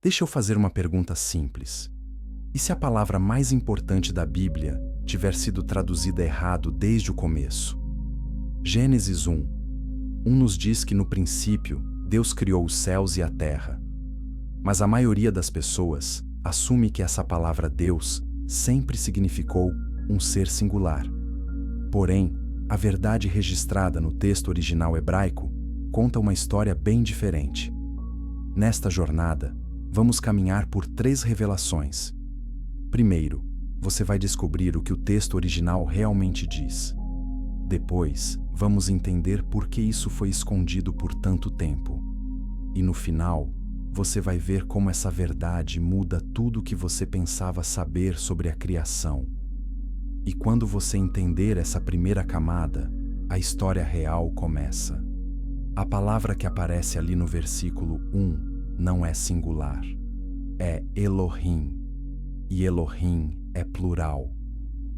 Deixa eu fazer uma pergunta simples. E se a palavra mais importante da Bíblia tiver sido traduzida errado desde o começo? Gênesis 1 nos diz que no princípio Deus criou os céus e a terra. Mas a maioria das pessoas assume que essa palavra Deus sempre significou um ser singular. Porém, a verdade registrada no texto original hebraico conta uma história bem diferente. Nesta jornada, vamos caminhar por 3 revelações. Primeiro, você vai descobrir o que o texto original realmente diz. Depois, vamos entender por que isso foi escondido por tanto tempo. E no final, você vai ver como essa verdade muda tudo o que você pensava saber sobre a criação. E quando você entender essa primeira camada, a história real começa. A palavra que aparece ali no versículo 1 não é singular, é Elohim. E Elohim é plural.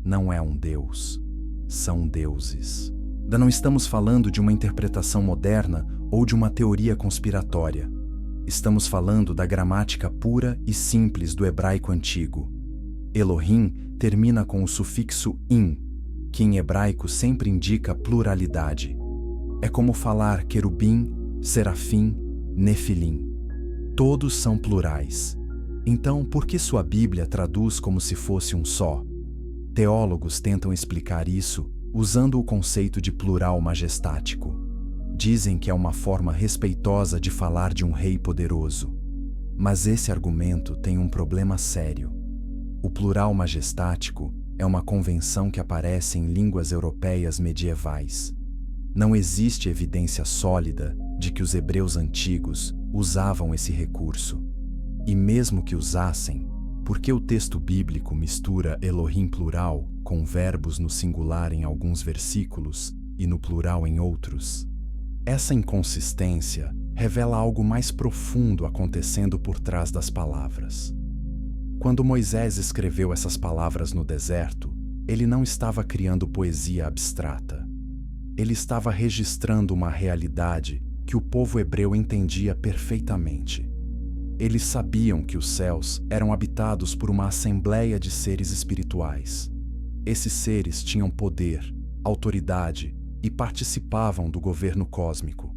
Não é um Deus, são deuses. Ainda não estamos falando de uma interpretação moderna ou de uma teoria conspiratória. Estamos falando da gramática pura e simples do hebraico antigo. Elohim termina com o sufixo in, que em hebraico sempre indica pluralidade. É como falar querubim, serafim, nefilim. Todos são plurais. Então, por que sua Bíblia traduz como se fosse um só? Teólogos tentam explicar isso usando o conceito de plural majestático. Dizem que é uma forma respeitosa de falar de um rei poderoso. Mas esse argumento tem um problema sério. O plural majestático é uma convenção que aparece em línguas europeias medievais. Não existe evidência sólida de que os hebreus antigos usavam esse recurso. E mesmo que usassem, por que o texto bíblico mistura Elohim plural com verbos no singular em alguns versículos e no plural em outros? Essa inconsistência revela algo mais profundo acontecendo por trás das palavras. Quando Moisés escreveu essas palavras no deserto, ele não estava criando poesia abstrata. Ele estava registrando uma realidade que o povo hebreu entendia perfeitamente. Eles sabiam que os céus eram habitados por uma assembleia de seres espirituais. Esses seres tinham poder, autoridade e participavam do governo cósmico.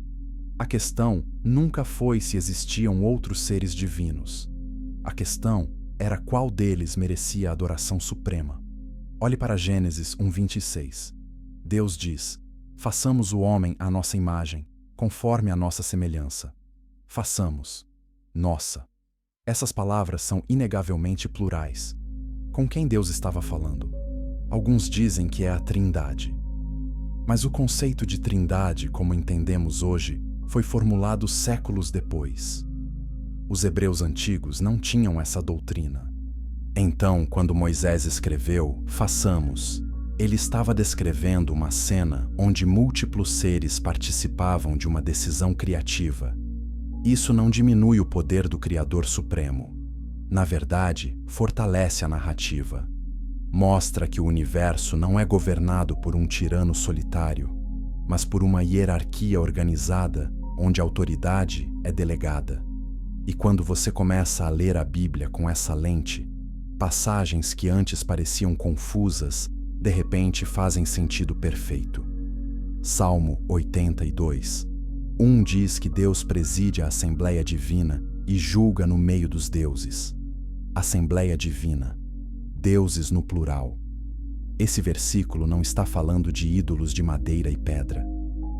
A questão nunca foi se existiam outros seres divinos. A questão era qual deles merecia a adoração suprema. Olhe para Gênesis 1:26. Deus diz: façamos o homem à nossa imagem, conforme a nossa semelhança. Façamos. Nossa. Essas palavras são inegavelmente plurais. Com quem Deus estava falando? Alguns dizem que é a Trindade. Mas o conceito de Trindade, como entendemos hoje, foi formulado séculos depois. Os hebreus antigos não tinham essa doutrina. Então, quando Moisés escreveu façamos, ele estava descrevendo uma cena onde múltiplos seres participavam de uma decisão criativa. Isso não diminui o poder do Criador Supremo. Na verdade, fortalece a narrativa. Mostra que o universo não é governado por um tirano solitário, mas por uma hierarquia organizada onde a autoridade é delegada. E quando você começa a ler a Bíblia com essa lente, passagens que antes pareciam confusas, de repente fazem sentido perfeito. Salmo 82. Diz que Deus preside a Assembleia Divina e julga no meio dos deuses. Assembleia Divina. Deuses no plural. Esse versículo não está falando de ídolos de madeira e pedra.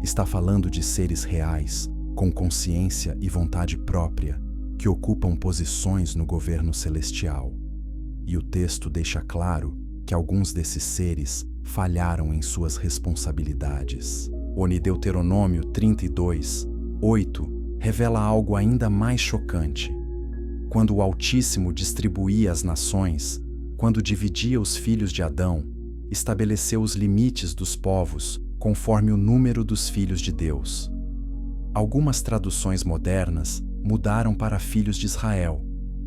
Está falando de seres reais, com consciência e vontade própria, que ocupam posições no governo celestial. E o texto deixa claro que alguns desses seres falharam em suas responsabilidades. Deuteronômio 32:8 revela algo ainda mais chocante. Quando o Altíssimo distribuía as nações, quando dividia os filhos de Adão, estabeleceu os limites dos povos conforme o número dos filhos de Deus. Algumas traduções modernas mudaram para filhos de Israel,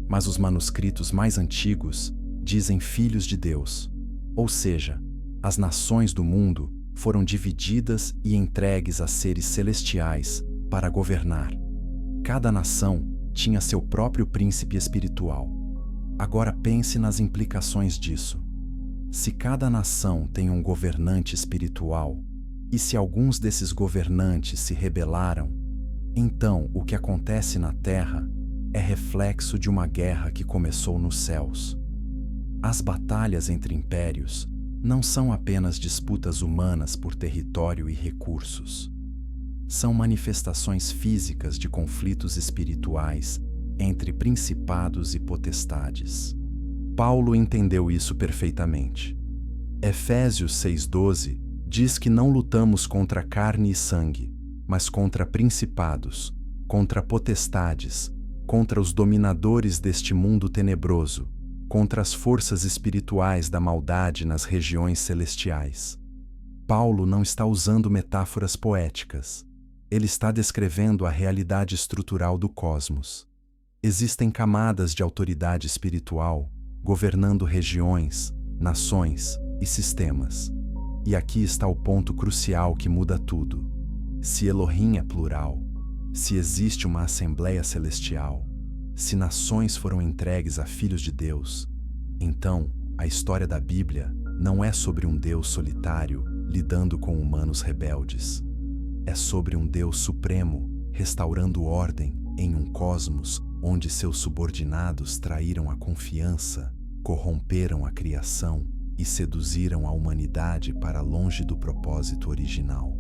mas os manuscritos mais antigos dizem filhos de Deus, ou seja, as nações do mundo foram divididas e entregues a seres celestiais para governar. Cada nação tinha seu próprio príncipe espiritual. Agora pense nas implicações disso. Se cada nação tem um governante espiritual, e se alguns desses governantes se rebelaram, então o que acontece na Terra é reflexo de uma guerra que começou nos céus. As batalhas entre impérios não são apenas disputas humanas por território e recursos. São manifestações físicas de conflitos espirituais entre principados e potestades. Paulo entendeu isso perfeitamente. Efésios 6,12 diz que não lutamos contra carne e sangue, mas contra principados, contra potestades, contra os dominadores deste mundo tenebroso, contra as forças espirituais da maldade nas regiões celestiais. Paulo não está usando metáforas poéticas. Ele está descrevendo a realidade estrutural do cosmos. Existem camadas de autoridade espiritual governando regiões, nações e sistemas. E aqui está o ponto crucial que muda tudo. Se Elohim é plural, se existe uma Assembleia Celestial, se nações foram entregues a filhos de Deus, então a história da Bíblia não é sobre um Deus solitário lidando com humanos rebeldes. É sobre um Deus supremo restaurando ordem em um cosmos onde seus subordinados traíram a confiança, corromperam a criação e seduziram a humanidade para longe do propósito original.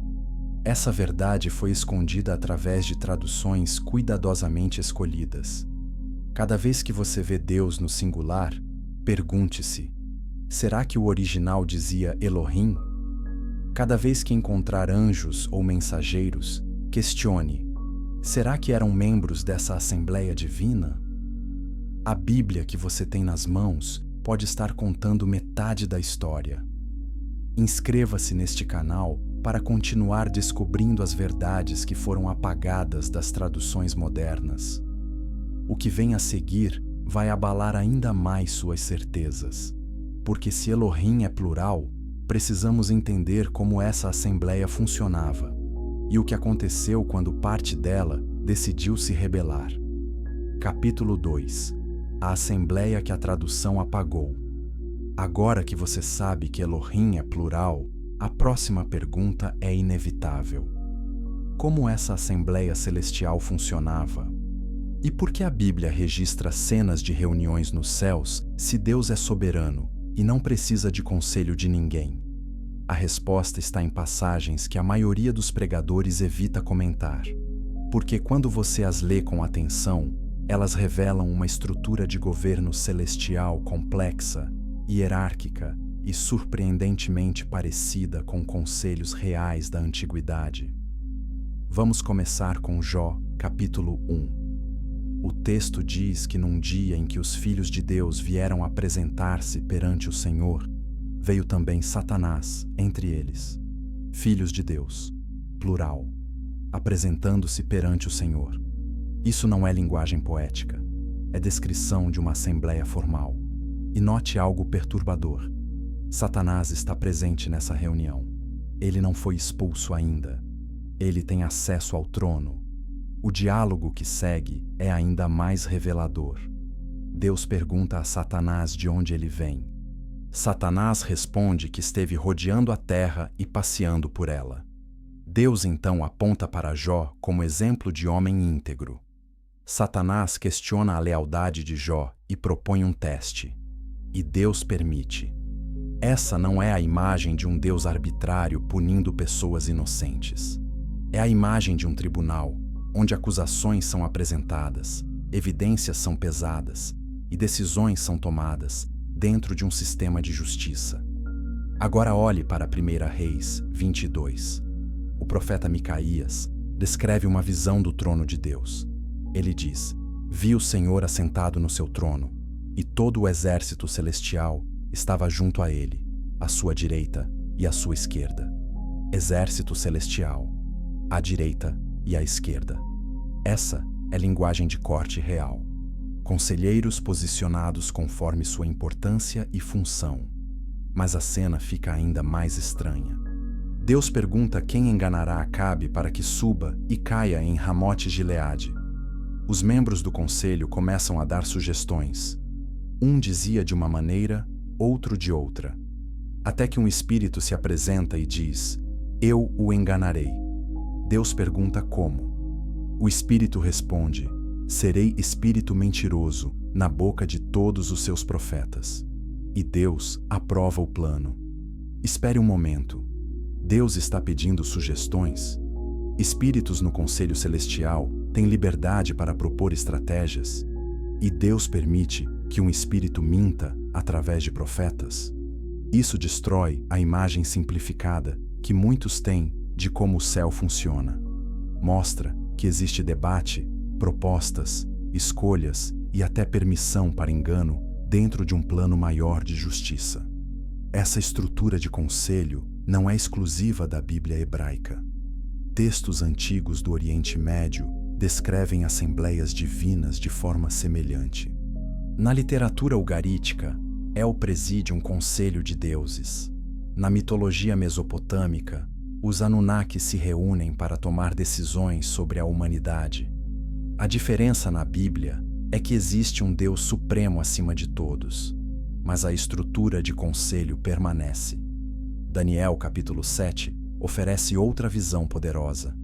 Essa verdade foi escondida através de traduções cuidadosamente escolhidas. Cada vez que você vê Deus no singular, pergunte-se: será que o original dizia Elohim? Cada vez que encontrar anjos ou mensageiros, questione: será que eram membros dessa Assembleia Divina? A Bíblia que você tem nas mãos pode estar contando metade da história. Inscreva-se neste canal para continuar descobrindo as verdades que foram apagadas das traduções modernas. O que vem a seguir vai abalar ainda mais suas certezas, porque se Elohim é plural, precisamos entender como essa assembleia funcionava e o que aconteceu quando parte dela decidiu se rebelar. Capítulo 2. A assembleia que a tradução apagou. Agora que você sabe que Elohim é plural, a próxima pergunta é inevitável. Como essa Assembleia Celestial funcionava? E por que a Bíblia registra cenas de reuniões nos céus se Deus é soberano e não precisa de conselho de ninguém? A resposta está em passagens que a maioria dos pregadores evita comentar, porque quando você as lê com atenção, elas revelam uma estrutura de governo celestial complexa, hierárquica e surpreendentemente parecida com conselhos reais da antiguidade. Vamos começar com Jó, capítulo 1. O texto diz que num dia em que os filhos de Deus vieram apresentar-se perante o Senhor, veio também Satanás entre eles. Filhos de Deus, plural, apresentando-se perante o Senhor. Isso não é linguagem poética, é descrição de uma assembleia formal. E note algo perturbador. Satanás está presente nessa reunião. Ele não foi expulso ainda. Ele tem acesso ao trono. O diálogo que segue é ainda mais revelador. Deus pergunta a Satanás de onde ele vem. Satanás responde que esteve rodeando a terra e passeando por ela. Deus então aponta para Jó como exemplo de homem íntegro. Satanás questiona a lealdade de Jó e propõe um teste. E Deus permite. Essa não é a imagem de um Deus arbitrário punindo pessoas inocentes. É a imagem de um tribunal, onde acusações são apresentadas, evidências são pesadas e decisões são tomadas dentro de um sistema de justiça. Agora olhe para 1 Reis 22. O profeta Micaías descreve uma visão do trono de Deus. Ele diz: vi o Senhor assentado no seu trono, e todo o exército celestial estava junto a ele, à sua direita e à sua esquerda. Exército celestial, à direita e à esquerda. Essa é linguagem de corte real. Conselheiros posicionados conforme sua importância e função. Mas a cena fica ainda mais estranha. Deus pergunta quem enganará Acabe para que suba e caia em Ramote Gileade. Os membros do conselho começam a dar sugestões. Um dizia de uma maneira, outro de outra. Até que um espírito se apresenta e diz: "Eu o enganarei." Deus pergunta como. O espírito responde: "Serei espírito mentiroso na boca de todos os seus profetas." E Deus aprova o plano. Espere um momento. Deus está pedindo sugestões? Espíritos no Conselho Celestial têm liberdade para propor estratégias? E Deus permite que um espírito minta através de profetas? Isso destrói a imagem simplificada que muitos têm de como o céu funciona. Mostra que existe debate, propostas, escolhas e até permissão para engano dentro de um plano maior de justiça. Essa estrutura de conselho não é exclusiva da Bíblia hebraica. Textos antigos do Oriente Médio descrevem assembleias divinas de forma semelhante. Na literatura ugarítica, El preside um conselho de deuses. Na mitologia mesopotâmica, os Anunnakis se reúnem para tomar decisões sobre a humanidade. A diferença na Bíblia é que existe um Deus supremo acima de todos, mas a estrutura de conselho permanece. Daniel capítulo 7 oferece outra visão poderosa.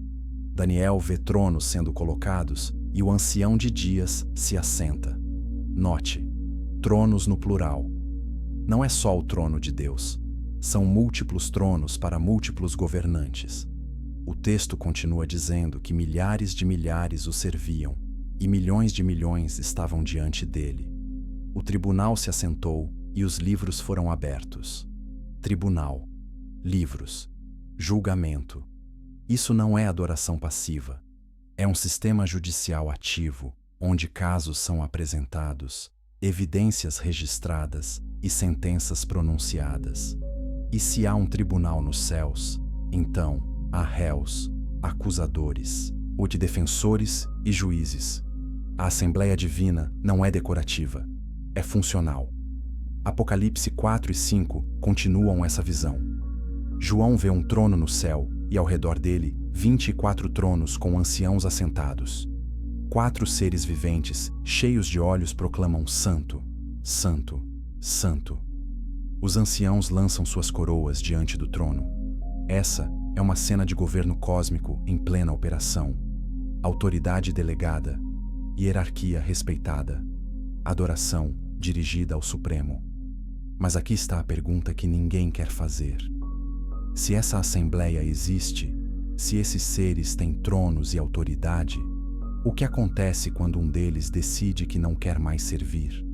Daniel vê tronos sendo colocados e o ancião de dias se assenta. Note, tronos no plural. Não é só o trono de Deus, são múltiplos tronos para múltiplos governantes. O texto continua dizendo que milhares de milhares o serviam e milhões de milhões estavam diante dele. O tribunal se assentou e os livros foram abertos. Tribunal, livros, julgamento. Isso não é adoração passiva. É um sistema judicial ativo, onde casos são apresentados, evidências registradas e sentenças pronunciadas. E se há um tribunal nos céus, então há réus, acusadores, ou de defensores e juízes. A Assembleia Divina não é decorativa, é funcional. Apocalipse 4 e 5 continuam essa visão. João vê um trono no céu e ao redor dele 24 tronos com anciãos assentados. 4 seres viventes, cheios de olhos, proclamam: Santo, Santo, Santo. Os anciãos lançam suas coroas diante do trono. Essa é uma cena de governo cósmico em plena operação. Autoridade delegada, hierarquia respeitada, adoração dirigida ao Supremo. Mas aqui está a pergunta que ninguém quer fazer. Se essa assembleia existe, se esses seres têm tronos e autoridade, o que acontece quando um deles decide que não quer mais servir?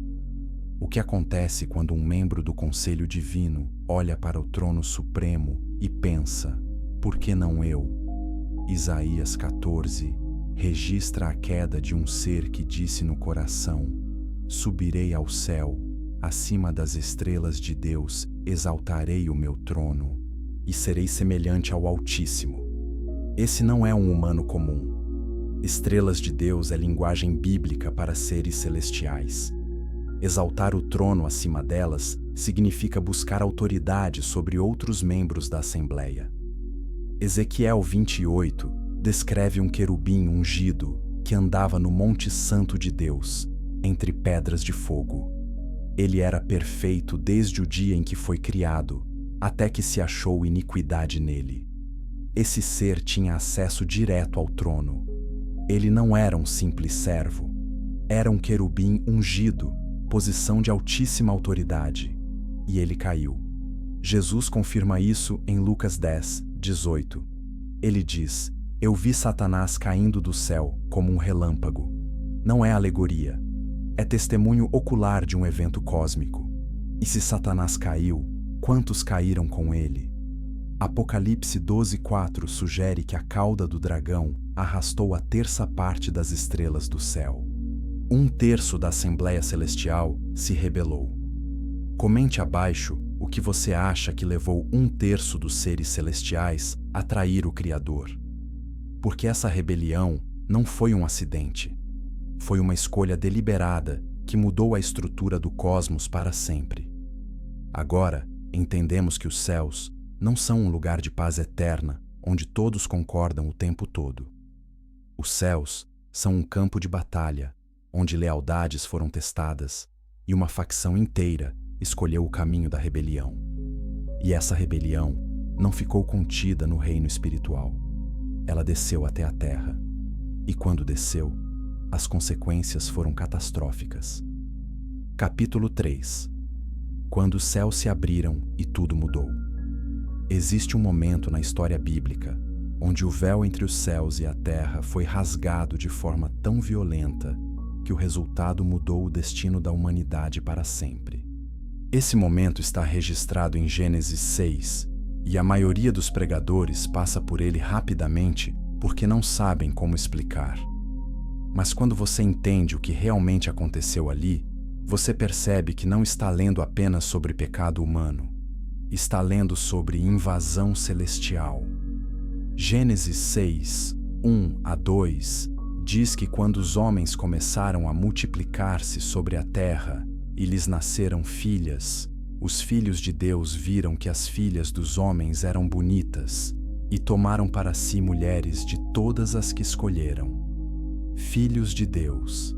O que acontece quando um membro do Conselho Divino olha para o trono supremo e pensa: por que não eu? Isaías 14 registra a queda de um ser que disse no coração: subirei ao céu, acima das estrelas de Deus, exaltarei o meu trono e serei semelhante ao Altíssimo. Esse não é um humano comum. Estrelas de Deus é linguagem bíblica para seres celestiais. Exaltar o trono acima delas significa buscar autoridade sobre outros membros da Assembleia. Ezequiel 28 descreve um querubim ungido que andava no Monte Santo de Deus, entre pedras de fogo. Ele era perfeito desde o dia em que foi criado, até que se achou iniquidade nele. Esse ser tinha acesso direto ao trono. Ele não era um simples servo. Era um querubim ungido, posição de altíssima autoridade. E ele caiu. Jesus confirma isso em Lucas 10, 18. Ele diz: eu vi Satanás caindo do céu como um relâmpago. Não é alegoria. É testemunho ocular de um evento cósmico. E se Satanás caiu, quantos caíram com ele? Apocalipse 12:4 sugere que a cauda do dragão arrastou a terça parte das estrelas do céu. 1/3 da Assembleia Celestial se rebelou. Comente abaixo o que você acha que levou 1/3 dos seres celestiais a trair o Criador. Porque essa rebelião não foi um acidente. Foi uma escolha deliberada que mudou a estrutura do cosmos para sempre. Agora, entendemos que os céus não são um lugar de paz eterna onde todos concordam o tempo todo. Os céus são um campo de batalha, onde lealdades foram testadas e uma facção inteira escolheu o caminho da rebelião. E essa rebelião não ficou contida no reino espiritual. Ela desceu até a terra. E quando desceu, as consequências foram catastróficas. Capítulo 3. Quando os céus se abriram e tudo mudou. Existe um momento na história bíblica onde o véu entre os céus e a terra foi rasgado de forma tão violenta que o resultado mudou o destino da humanidade para sempre. Esse momento está registrado em Gênesis 6, e a maioria dos pregadores passa por ele rapidamente porque não sabem como explicar. Mas quando você entende o que realmente aconteceu ali, você percebe que não está lendo apenas sobre pecado humano, está lendo sobre invasão celestial. Gênesis 6, 1 a 2, diz que quando os homens começaram a multiplicar-se sobre a terra e lhes nasceram filhas, os filhos de Deus viram que as filhas dos homens eram bonitas e tomaram para si mulheres de todas as que escolheram. Filhos de Deus.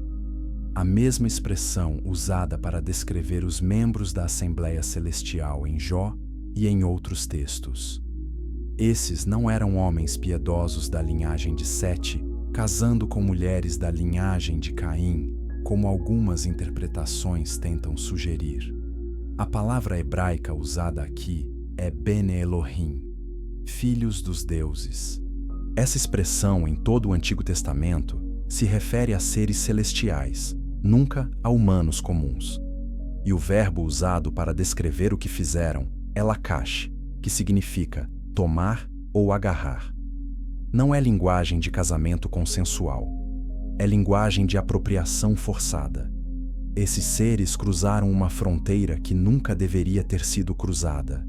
A mesma expressão usada para descrever os membros da Assembleia Celestial em Jó e em outros textos. Esses não eram homens piedosos da linhagem de Sete, casando com mulheres da linhagem de Caim, como algumas interpretações tentam sugerir. A palavra hebraica usada aqui é Bene Elohim, filhos dos deuses. Essa expressão em todo o Antigo Testamento se refere a seres celestiais, nunca a humanos comuns. E o verbo usado para descrever o que fizeram é lakash, que significa tomar ou agarrar. Não é linguagem de casamento consensual. É linguagem de apropriação forçada. Esses seres cruzaram uma fronteira que nunca deveria ter sido cruzada.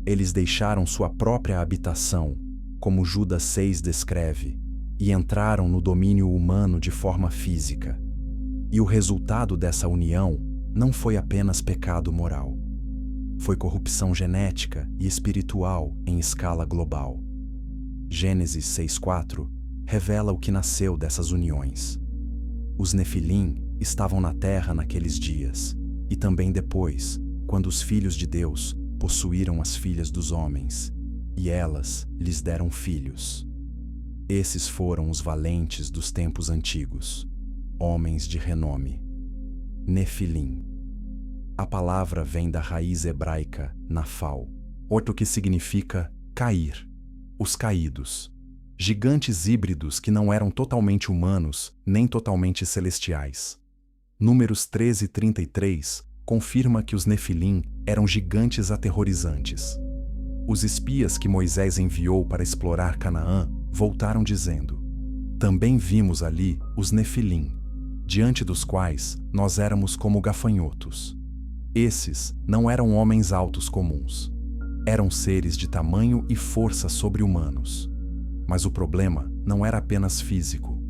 Eles deixaram sua própria habitação, como Judas 6 descreve, e entraram no domínio humano de forma física. E o resultado dessa união não foi apenas pecado moral. Foi corrupção genética e espiritual em escala global. Gênesis 6:4 revela o que nasceu dessas uniões. Os Nefilim estavam na terra naqueles dias, e também depois, quando os filhos de Deus possuíram as filhas dos homens, e elas lhes deram filhos. Esses foram os valentes dos tempos antigos, homens de renome. Nefilim. A palavra vem da raiz hebraica nafal, outro que significa cair, os caídos. Gigantes híbridos que não eram totalmente humanos nem totalmente celestiais. Números 13:33 confirma que os Nefilim eram gigantes aterrorizantes. Os espias que Moisés enviou para explorar Canaã voltaram dizendo: "Também vimos ali os Nefilim, diante dos quais nós éramos como gafanhotos." Esses não eram homens altos comuns. Eram seres de tamanho e força sobre-humanos. Mas o problema não era apenas físico.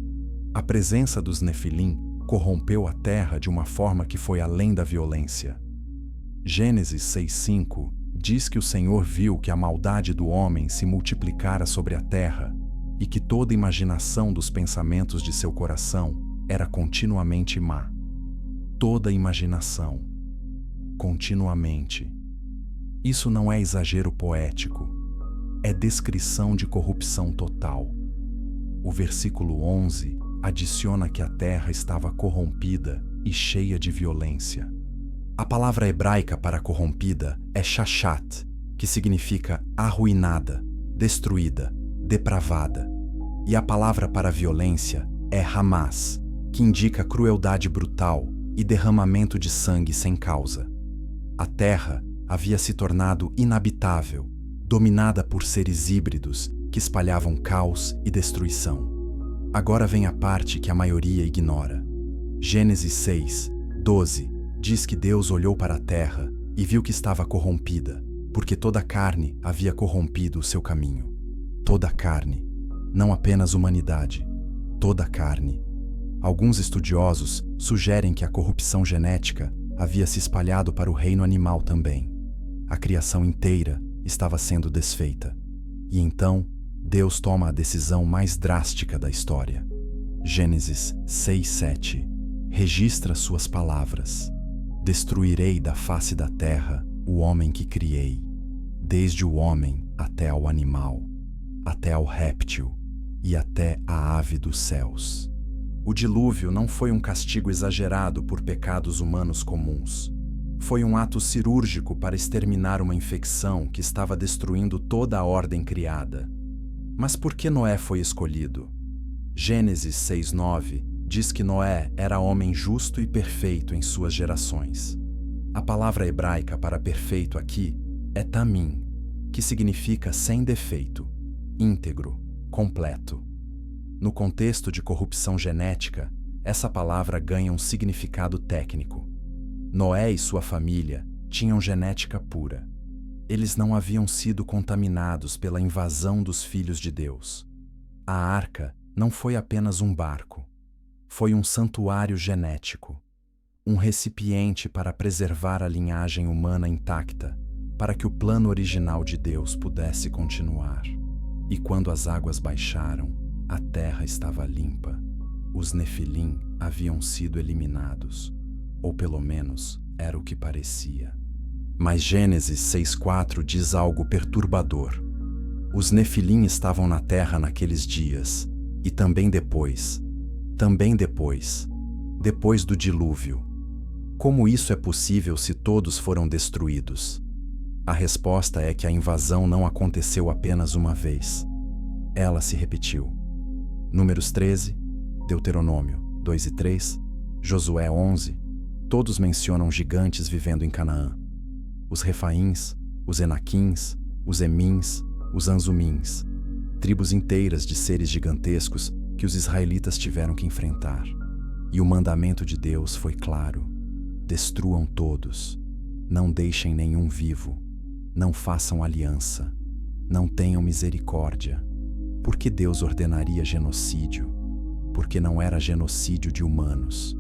A presença dos Nefilim corrompeu a terra de uma forma que foi além da violência. Gênesis 6:5 diz que o Senhor viu que a maldade do homem se multiplicara sobre a terra e que toda imaginação dos pensamentos de seu coração era continuamente má. Toda imaginação. Continuamente. Isso não é exagero poético. É descrição de corrupção total. O versículo 11 adiciona que a terra estava corrompida e cheia de violência. A palavra hebraica para corrompida é shashat, que significa arruinada, destruída, depravada. E a palavra para violência é hamas, que indica crueldade brutal e derramamento de sangue sem causa. A terra havia se tornado inabitável, dominada por seres híbridos que espalhavam caos e destruição. Agora vem a parte que a maioria ignora. Gênesis 6:12 diz que Deus olhou para a terra e viu que estava corrompida, porque toda a carne havia corrompido o seu caminho. Toda a carne, não apenas humanidade, toda a carne. Alguns estudiosos sugerem que a corrupção genética havia se espalhado para o reino animal também. A criação inteira estava sendo desfeita. E então, Deus toma a decisão mais drástica da história. Gênesis 6:7 registra suas palavras: Destruirei da face da terra o homem que criei, desde o homem até ao animal, até ao réptil e até a ave dos céus. O dilúvio não foi um castigo exagerado por pecados humanos comuns. Foi um ato cirúrgico para exterminar uma infecção que estava destruindo toda a ordem criada. Mas por que Noé foi escolhido? Gênesis 6:9 diz que Noé era homem justo e perfeito em suas gerações. A palavra hebraica para perfeito aqui é tamim, que significa sem defeito, íntegro, completo. No contexto de corrupção genética, essa palavra ganha um significado técnico. Noé e sua família tinham genética pura. Eles não haviam sido contaminados pela invasão dos filhos de Deus. A arca não foi apenas um barco. Foi um santuário genético, um recipiente para preservar a linhagem humana intacta, para que o plano original de Deus pudesse continuar. E quando as águas baixaram, a terra estava limpa. Os Nefilim haviam sido eliminados, ou pelo menos era o que parecia. Mas Gênesis 6:4 diz algo perturbador. Os Nefilim estavam na terra naqueles dias, e também depois do dilúvio. Como isso é possível se todos foram destruídos? A resposta é que a invasão não aconteceu apenas uma vez. Ela se repetiu. Números 13, Deuteronômio 2 e 3, Josué 11, todos mencionam gigantes vivendo em Canaã. Os Refaíns, os Enaquins, os Emins, os Anzumins, tribos inteiras de seres gigantescos que os israelitas tiveram que enfrentar. E o mandamento de Deus foi claro: destruam todos, não deixem nenhum vivo, não façam aliança, não tenham misericórdia. Por que Deus ordenaria genocídio? Porque não era genocídio de humanos,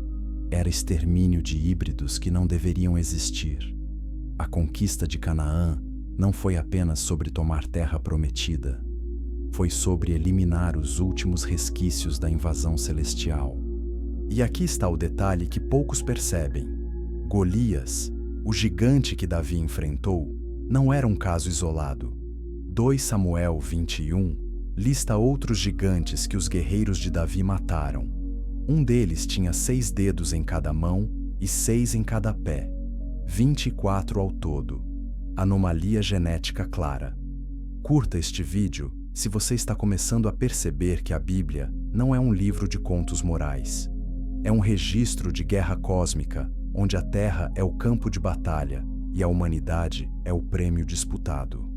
era extermínio de híbridos que não deveriam existir. A conquista de Canaã não foi apenas sobre tomar terra prometida, foi sobre eliminar os últimos resquícios da invasão celestial. E aqui está o detalhe que poucos percebem. Golias, o gigante que Davi enfrentou, não era um caso isolado. 2 Samuel 21 lista outros gigantes que os guerreiros de Davi mataram. Um deles tinha 6 dedos em cada mão e 6 em cada pé, 24 ao todo. Anomalia genética clara. Curta este vídeo se você está começando a perceber que a Bíblia não é um livro de contos morais. É um registro de guerra cósmica, onde a Terra é o campo de batalha e a humanidade é o prêmio disputado.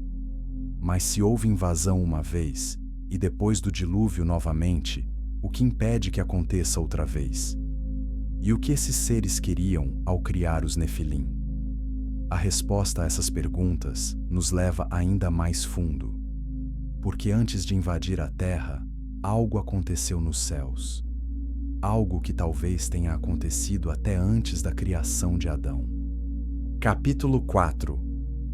Mas se houve invasão uma vez, e depois do dilúvio novamente, o que impede que aconteça outra vez? E o que esses seres queriam ao criar os Nefilim? A resposta a essas perguntas nos leva ainda mais fundo. Porque antes de invadir a Terra, algo aconteceu nos céus. Algo que talvez tenha acontecido até antes da criação de Adão. Capítulo 4.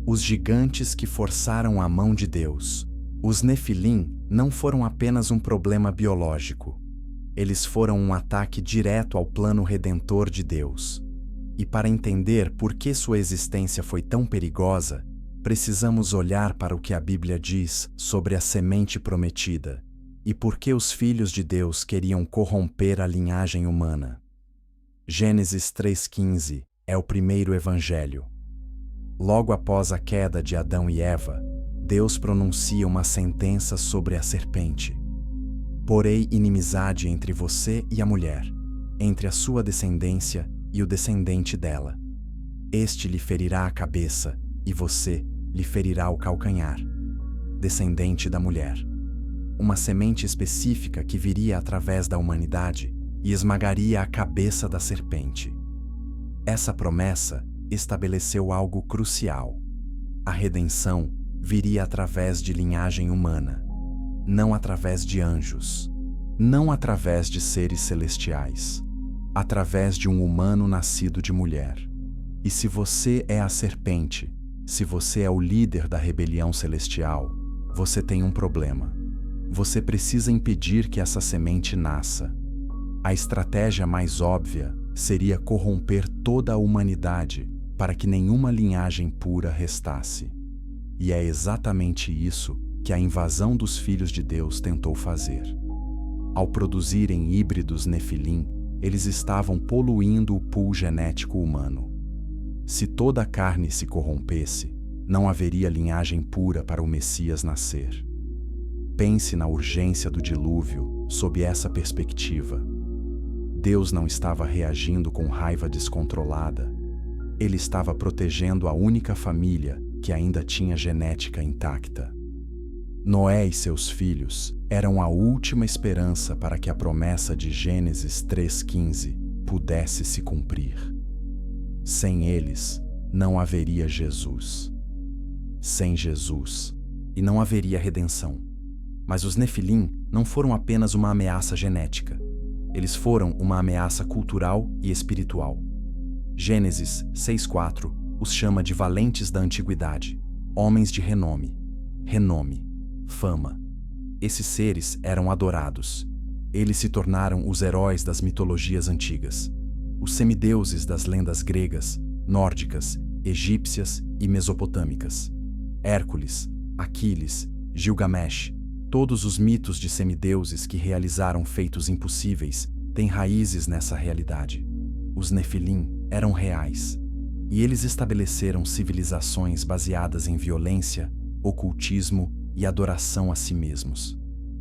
Os gigantes que forçaram a mão de Deus. Os Nefilim não foram apenas um problema biológico. Eles foram um ataque direto ao plano redentor de Deus. E para entender por que sua existência foi tão perigosa, precisamos olhar para o que a Bíblia diz sobre a semente prometida e por que os filhos de Deus queriam corromper a linhagem humana. Gênesis 3:15 é o primeiro evangelho. Logo após a queda de Adão e Eva, Deus pronuncia uma sentença sobre a serpente. Porei inimizade entre você e a mulher, entre a sua descendência e o descendente dela. Este lhe ferirá a cabeça, e você lhe ferirá o calcanhar. Descendente da mulher. Uma semente específica que viria através da humanidade e esmagaria a cabeça da serpente. Essa promessa estabeleceu algo crucial. A redenção viria através de linhagem humana, não através de anjos, não através de seres celestiais, através de um humano nascido de mulher. E se você é a serpente, se você é o líder da rebelião celestial, você tem um problema. Você precisa impedir que essa semente nasça. A estratégia mais óbvia seria corromper toda a humanidade para que nenhuma linhagem pura restasse. E é exatamente isso que a invasão dos filhos de Deus tentou fazer. Ao produzirem híbridos Nefilim, eles estavam poluindo o pool genético humano. Se toda a carne se corrompesse, não haveria linhagem pura para o Messias nascer. Pense na urgência do dilúvio sob essa perspectiva. Deus não estava reagindo com raiva descontrolada. Ele estava protegendo a única família que ainda tinha genética intacta. Noé e seus filhos eram a última esperança para que a promessa de Gênesis 3:15 pudesse se cumprir. Sem eles, não haveria Jesus. Sem Jesus, e não haveria redenção. Mas os Nefilim não foram apenas uma ameaça genética. Eles foram uma ameaça cultural e espiritual. Gênesis 6:4 os chama de valentes da antiguidade, homens de renome, fama. Esses seres eram adorados. Eles se tornaram os heróis das mitologias antigas, os semideuses das lendas gregas, nórdicas, egípcias e mesopotâmicas. Hércules, Aquiles, Gilgamesh, todos os mitos de semideuses que realizaram feitos impossíveis têm raízes nessa realidade. Os Nefilim eram reais, e eles estabeleceram civilizações baseadas em violência, ocultismo e adoração a si mesmos.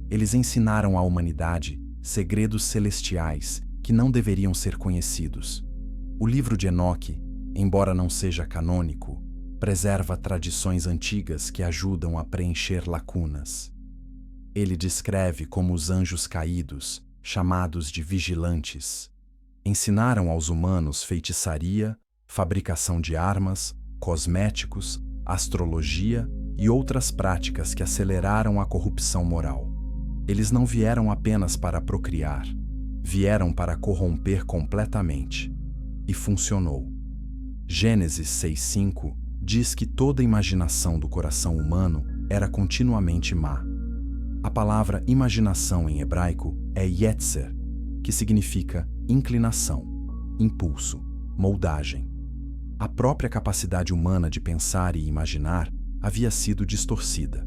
Eles ensinaram à humanidade segredos celestiais que não deveriam ser conhecidos. O livro de Enoque, embora não seja canônico, preserva tradições antigas que ajudam a preencher lacunas. Ele descreve como os anjos caídos, chamados de vigilantes, ensinaram aos humanos feitiçaria, fabricação de armas, cosméticos, astrologia e outras práticas que aceleraram a corrupção moral. Eles não vieram apenas para procriar, vieram para corromper completamente. E funcionou. Gênesis 6:5 diz que toda imaginação do coração humano era continuamente má. A palavra imaginação em hebraico é yetzer, que significa inclinação, impulso, moldagem. A própria capacidade humana de pensar e imaginar havia sido distorcida.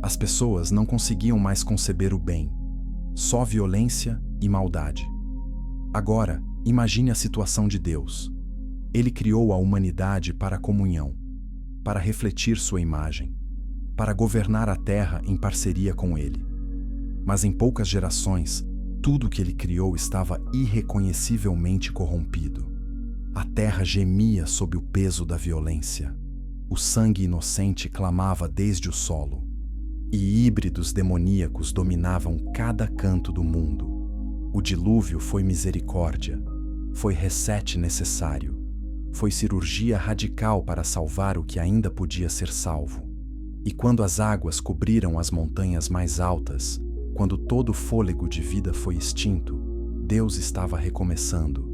As pessoas não conseguiam mais conceber o bem, só violência e maldade. Agora, imagine a situação de Deus. Ele criou a humanidade para a comunhão, para refletir sua imagem, para governar a terra em parceria com Ele. Mas em poucas gerações, tudo que Ele criou estava irreconhecivelmente corrompido. A terra gemia sob o peso da violência. O sangue inocente clamava desde o solo. E híbridos demoníacos dominavam cada canto do mundo. O dilúvio foi misericórdia, foi reset necessário, foi cirurgia radical para salvar o que ainda podia ser salvo. E quando as águas cobriram as montanhas mais altas, quando todo o fôlego de vida foi extinto, Deus estava recomeçando.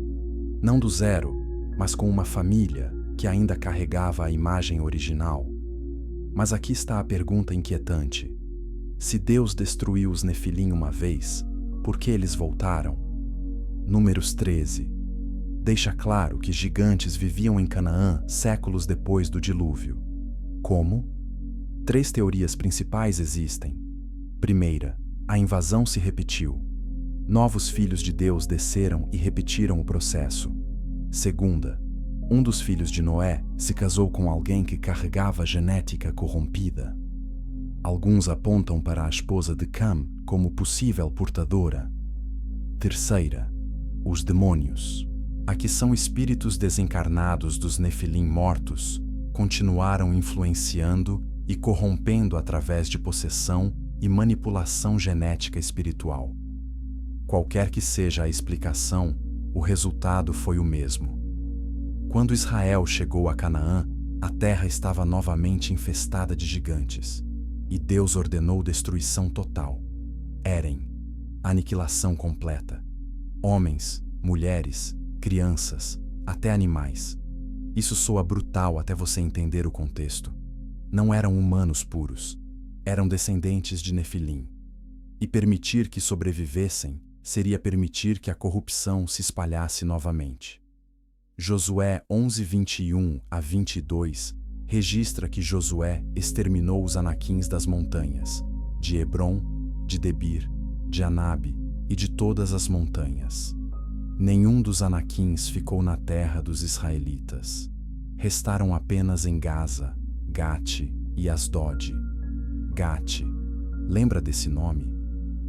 Não do zero, mas com uma família que ainda carregava a imagem original. Mas aqui está a pergunta inquietante. Se Deus destruiu os Nefilim uma vez, por que eles voltaram? Números 13 deixa claro que gigantes viviam em Canaã séculos depois do dilúvio. Como? 3 teorias principais existem. Primeira, a invasão se repetiu. Novos filhos de Deus desceram e repetiram o processo. Segunda, um dos filhos de Noé se casou com alguém que carregava genética corrompida. Alguns apontam para a esposa de Cam como possível portadora. Terceira, os demônios. Aqui são espíritos desencarnados dos Nefilim mortos, continuaram influenciando e corrompendo através de possessão e manipulação genética espiritual. Qualquer que seja a explicação, o resultado foi o mesmo. Quando Israel chegou a Canaã, a terra estava novamente infestada de gigantes, e Deus ordenou destruição total. Érem, aniquilação completa. Homens, mulheres, crianças, até animais. Isso soa brutal até você entender o contexto. Não eram humanos puros, eram descendentes de Nefilim. E permitir que sobrevivessem seria permitir que a corrupção se espalhasse novamente. Josué 11:21-22 registra que Josué exterminou os anaquins das montanhas, de Hebrom, de Debir, de Anabe e de todas as montanhas. Nenhum dos anaquins ficou na terra dos israelitas. Restaram apenas em Gaza, Gate e Asdod. Gate, lembra desse nome?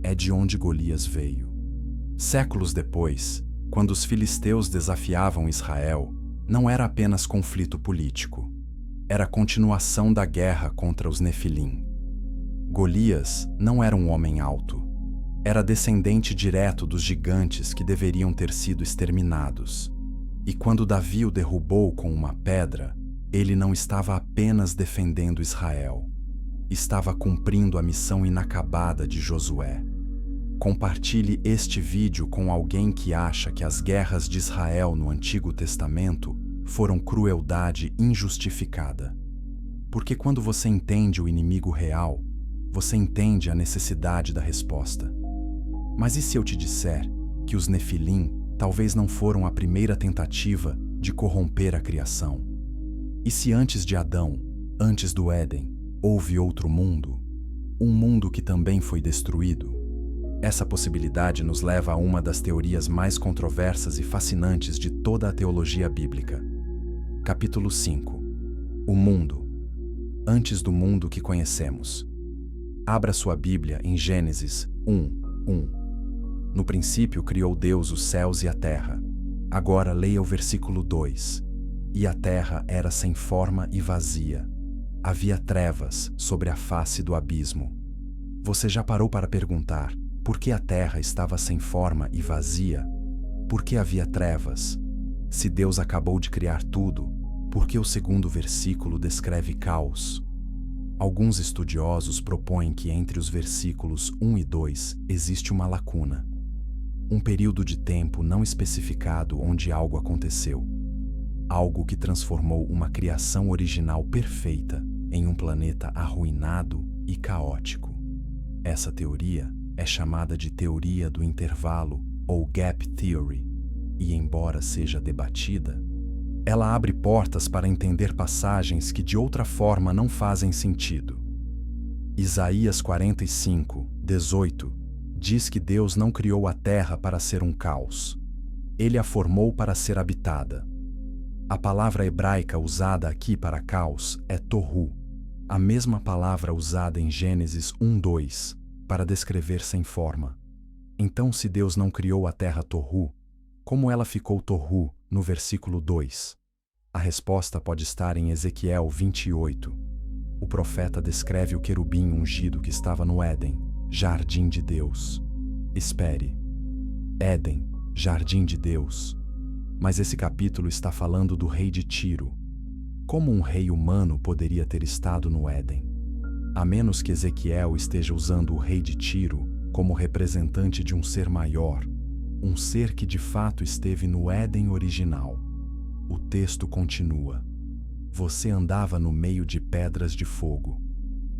É de onde Golias veio. Séculos depois, quando os filisteus desafiavam Israel, não era apenas conflito político. Era a continuação da guerra contra os Nefilim. Golias não era um homem alto. Era descendente direto dos gigantes que deveriam ter sido exterminados. E quando Davi o derrubou com uma pedra, ele não estava apenas defendendo Israel. Estava cumprindo a missão inacabada de Josué. Compartilhe este vídeo com alguém que acha que as guerras de Israel no Antigo Testamento foram crueldade injustificada. Porque quando você entende o inimigo real, você entende a necessidade da resposta. Mas e se eu te disser que os Nefilim talvez não foram a primeira tentativa de corromper a criação? E se antes de Adão, antes do Éden, houve outro mundo? Um mundo que também foi destruído? Essa possibilidade nos leva a uma das teorias mais controversas e fascinantes de toda a teologia bíblica. Capítulo 5. O mundo. Antes do mundo que conhecemos. Abra sua Bíblia em Gênesis 1:1. No princípio criou Deus os céus e a terra. Agora leia o versículo 2. E a terra era sem forma e vazia. Havia trevas sobre a face do abismo. Você já parou para perguntar por que a terra estava sem forma e vazia? Por que havia trevas? Se Deus acabou de criar tudo, por que o segundo versículo descreve caos? Alguns estudiosos propõem que entre os versículos 1 e 2 existe uma lacuna. Um período de tempo não especificado onde algo aconteceu. Algo que transformou uma criação original perfeita em um planeta arruinado e caótico. Essa teoria é chamada de teoria do intervalo ou Gap Theory, e embora seja debatida, ela abre portas para entender passagens que de outra forma não fazem sentido. Isaías 45:18 diz que Deus não criou a terra para ser um caos. Ele a formou para ser habitada. A palavra hebraica usada aqui para caos é tohu, a mesma palavra usada em Gênesis 1:2 para descrever sem forma. Então, se Deus não criou a terra tohu, como ela ficou tohu no versículo 2? A resposta pode estar em Ezequiel 28. O profeta descreve o querubim ungido que estava no Éden, jardim de Deus. Espere. Éden, jardim de Deus. Mas esse capítulo está falando do rei de Tiro. Como um rei humano poderia ter estado no Éden? A menos que Ezequiel esteja usando o rei de Tiro como representante de um ser maior, um ser que de fato esteve no Éden original. O texto continua. Você andava no meio de pedras de fogo.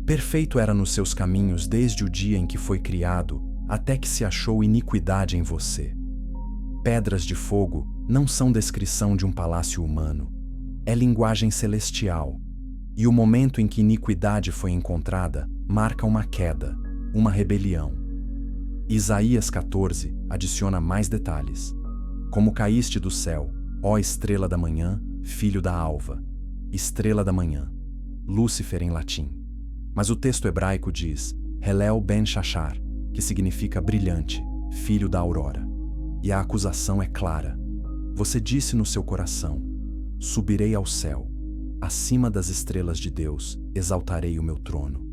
Perfeito era nos seus caminhos desde o dia em que foi criado, até que se achou iniquidade em você. Pedras de fogo não são descrição de um palácio humano. É linguagem celestial. E o momento em que iniquidade foi encontrada marca uma queda, uma rebelião. Isaías 14 adiciona mais detalhes. Como caíste do céu, ó estrela da manhã, filho da alva. Estrela da manhã. Lúcifer em latim. Mas o texto hebraico diz Helel ben Shachar, que significa brilhante, filho da aurora. E a acusação é clara. Você disse no seu coração: subirei ao céu, acima das estrelas de Deus, exaltarei o meu trono.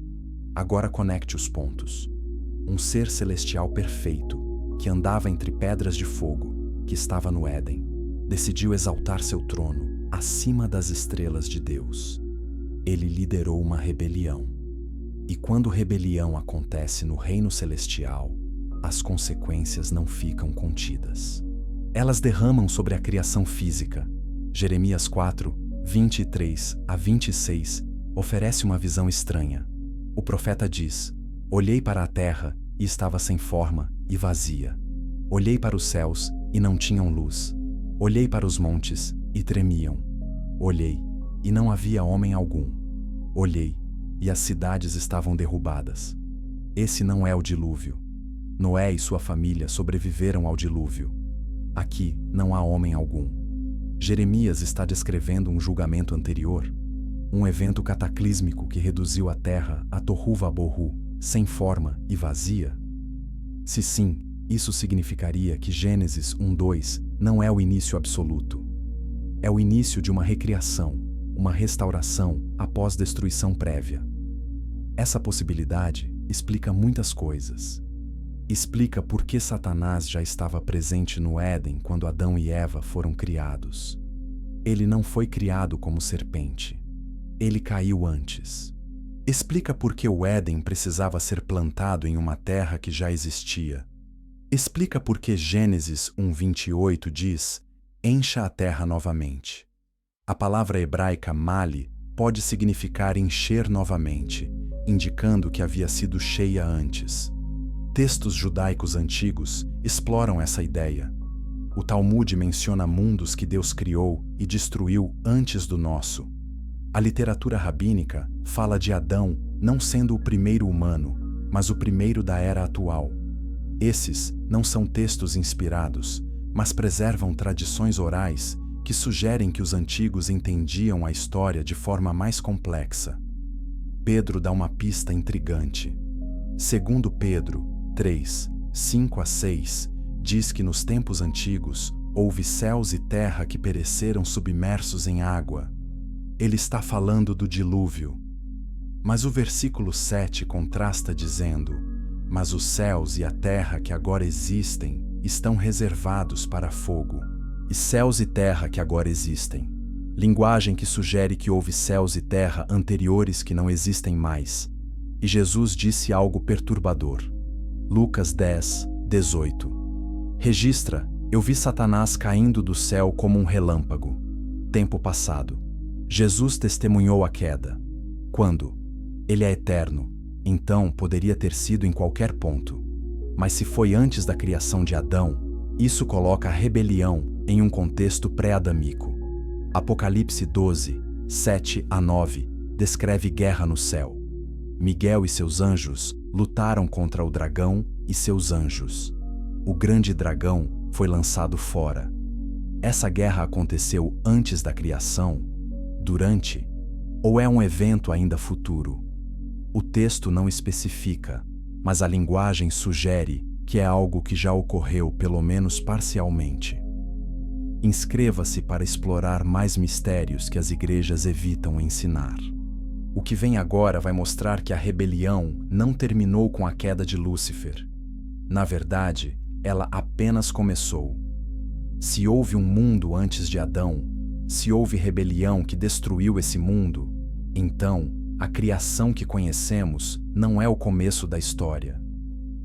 Agora conecte os pontos. Um ser celestial perfeito, que andava entre pedras de fogo, que estava no Éden, decidiu exaltar seu trono acima das estrelas de Deus. Ele liderou uma rebelião. E quando rebelião acontece no reino celestial, as consequências não ficam contidas. Elas derramam sobre a criação física. Jeremias 4, 23-26 oferece uma visão estranha. O profeta diz: olhei para a terra e estava sem forma e vazia. Olhei para os céus e não tinham luz. Olhei para os montes e tremiam. Olhei e não havia homem algum. Olhei e as cidades estavam derrubadas. Esse não é o dilúvio. Noé e sua família sobreviveram ao dilúvio. Aqui não há homem algum. Jeremias está descrevendo um julgamento anterior, um evento cataclísmico que reduziu a terra a tohu vabohu, sem forma e vazia? Se sim, isso significaria que Gênesis 1:2 não é o início absoluto. É o início de uma recriação, uma restauração após destruição prévia. Essa possibilidade explica muitas coisas. Explica por que Satanás já estava presente no Éden quando Adão e Eva foram criados. Ele não foi criado como serpente. Ele caiu antes. Explica por que o Éden precisava ser plantado em uma terra que já existia. Explica por que Gênesis 1:28 diz: encha a terra novamente. A palavra hebraica mali pode significar encher novamente, indicando que havia sido cheia antes. Textos judaicos antigos exploram essa ideia. O Talmud menciona mundos que Deus criou e destruiu antes do nosso. A literatura rabínica fala de Adão não sendo o primeiro humano, mas o primeiro da era atual. Esses não são textos inspirados, mas preservam tradições orais que sugerem que os antigos entendiam a história de forma mais complexa. Pedro dá uma pista intrigante. Segundo Pedro 3:5-6, diz que nos tempos antigos houve céus e terra que pereceram submersos em água. Ele está falando do dilúvio. Mas o versículo 7 contrasta dizendo: mas os céus e a terra que agora existem estão reservados para fogo. E céus e terra que agora existem. Linguagem que sugere que houve céus e terra anteriores que não existem mais. E Jesus disse algo perturbador. Lucas 10:18. Registra: eu vi Satanás caindo do céu como um relâmpago. Tempo passado. Jesus testemunhou a queda. Quando? Ele é eterno, então poderia ter sido em qualquer ponto. Mas se foi antes da criação de Adão, isso coloca a rebelião em um contexto pré-adâmico. Apocalipse 12:7-9 descreve guerra no céu. Miguel e seus anjos lutaram contra o dragão e seus anjos. O grande dragão foi lançado fora. Essa guerra aconteceu antes da criação, durante, ou é um evento ainda futuro? O texto não especifica, mas a linguagem sugere que é algo que já ocorreu pelo menos parcialmente. Inscreva-se para explorar mais mistérios que as igrejas evitam ensinar. O que vem agora vai mostrar que a rebelião não terminou com a queda de Lúcifer. Na verdade, ela apenas começou. Se houve um mundo antes de Adão, se houve rebelião que destruiu esse mundo, então a criação que conhecemos não é o começo da história.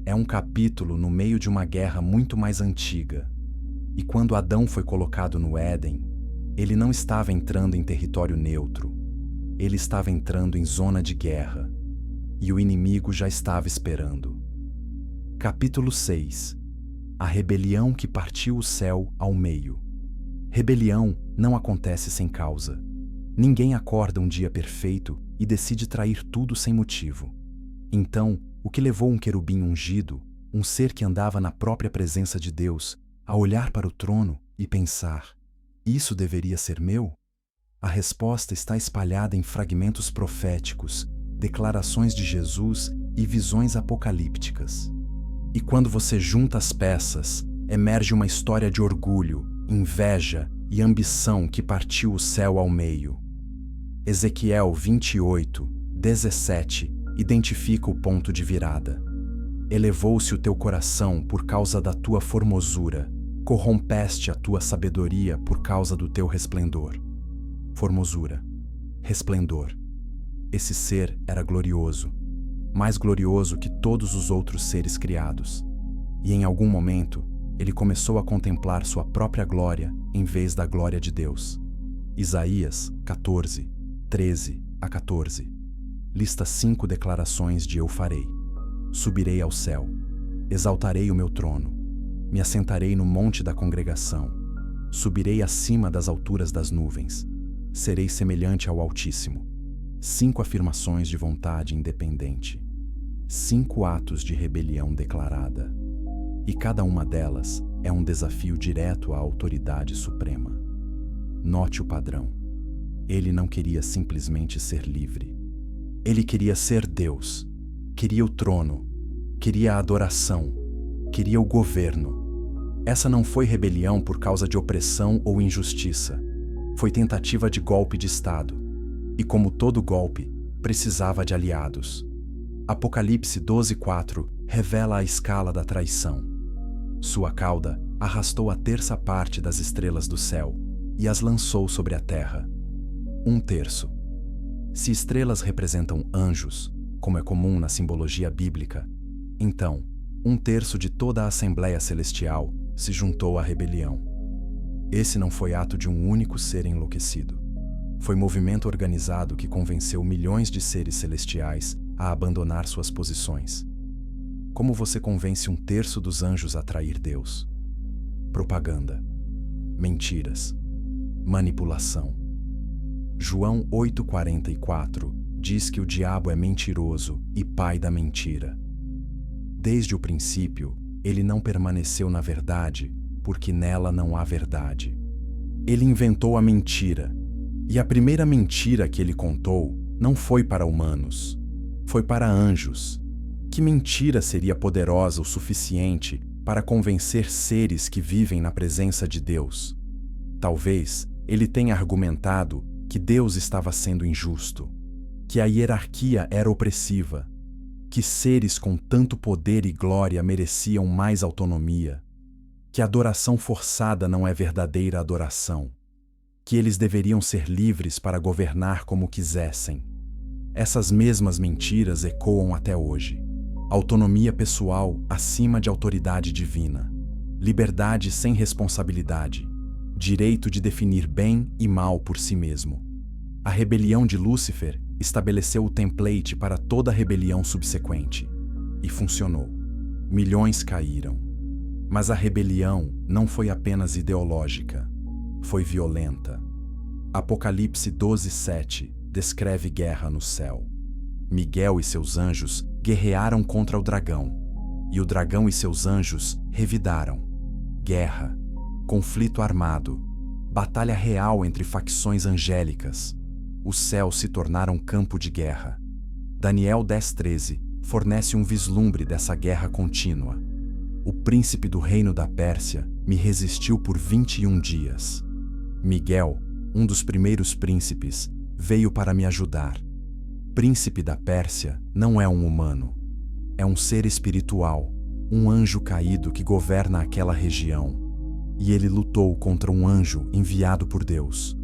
É um capítulo no meio de uma guerra muito mais antiga. E quando Adão foi colocado no Éden, ele não estava entrando em território neutro. Ele estava entrando em zona de guerra. E o inimigo já estava esperando. Capítulo 6. A rebelião que partiu o céu ao meio. Rebelião não acontece sem causa. Ninguém acorda um dia perfeito e decide trair tudo sem motivo. Então, o que levou um querubim ungido, um ser que andava na própria presença de Deus, a olhar para o trono e pensar: isso deveria ser meu? A resposta está espalhada em fragmentos proféticos, declarações de Jesus e visões apocalípticas. E quando você junta as peças, emerge uma história de orgulho, inveja e ambição que partiu o céu ao meio. Ezequiel 28:17 identifica o ponto de virada. Elevou-se o teu coração por causa da tua formosura, corrompeste a tua sabedoria por causa do teu resplendor. Formosura, resplendor. Esse ser era glorioso, mais glorioso que todos os outros seres criados. E em algum momento, ele começou a contemplar sua própria glória em vez da glória de Deus. Isaías 14:13-14 lista 5 declarações de eu farei. Subirei ao céu, exaltarei o meu trono, Me assentarei no monte da congregação. Subirei acima das alturas das nuvens. Serei semelhante ao Altíssimo. 5 afirmações de vontade independente. 5 atos de rebelião declarada. E cada uma delas é um desafio direto à autoridade suprema. Note o padrão. Ele não queria simplesmente ser livre. Ele queria ser Deus. Queria o trono. Queria a adoração. Queria o governo. Essa não foi rebelião por causa de opressão ou injustiça. Foi tentativa de golpe de Estado. E como todo golpe, precisava de aliados. Apocalipse 12:4 revela a escala da traição. Sua cauda arrastou a terça parte das estrelas do céu e as lançou sobre a terra. 1/3. Se estrelas representam anjos, como é comum na simbologia bíblica, então 1/3 de toda a Assembleia Celestial se juntou à rebelião. Esse não foi ato de um único ser enlouquecido. Foi movimento organizado que convenceu milhões de seres celestiais a abandonar suas posições. Como você convence 1/3 dos anjos a trair Deus? Propaganda, mentiras, manipulação. João 8:44 diz que o diabo é mentiroso e pai da mentira. Desde o princípio, ele não permaneceu na verdade, porque nela não há verdade. Ele inventou a mentira, e a primeira mentira que ele contou não foi para humanos, foi para anjos. Que mentira seria poderosa o suficiente para convencer seres que vivem na presença de Deus? Talvez ele tenha argumentado que Deus estava sendo injusto, que a hierarquia era opressiva, que seres com tanto poder e glória mereciam mais autonomia, que adoração forçada não é verdadeira adoração, que eles deveriam ser livres para governar como quisessem. Essas mesmas mentiras ecoam até hoje. Autonomia pessoal acima de autoridade divina, liberdade sem responsabilidade, direito de definir bem e mal por si mesmo. A rebelião de Lúcifer estabeleceu o template para toda rebelião subsequente. E funcionou. Milhões caíram. Mas a rebelião não foi apenas ideológica, foi violenta. Apocalipse 12:7 descreve guerra no céu. Miguel e seus anjos guerrearam contra o dragão, e o dragão e seus anjos revidaram. Guerra, conflito armado, batalha real entre facções angélicas. Os céus se tornaram campo de guerra. Daniel 10:13 fornece um vislumbre dessa guerra contínua. O príncipe do reino da Pérsia me resistiu por 21 dias. Miguel, um dos primeiros príncipes, veio para me ajudar. Príncipe da Pérsia não é um humano. É um ser espiritual, um anjo caído que governa aquela região. E ele lutou contra um anjo enviado por Deus.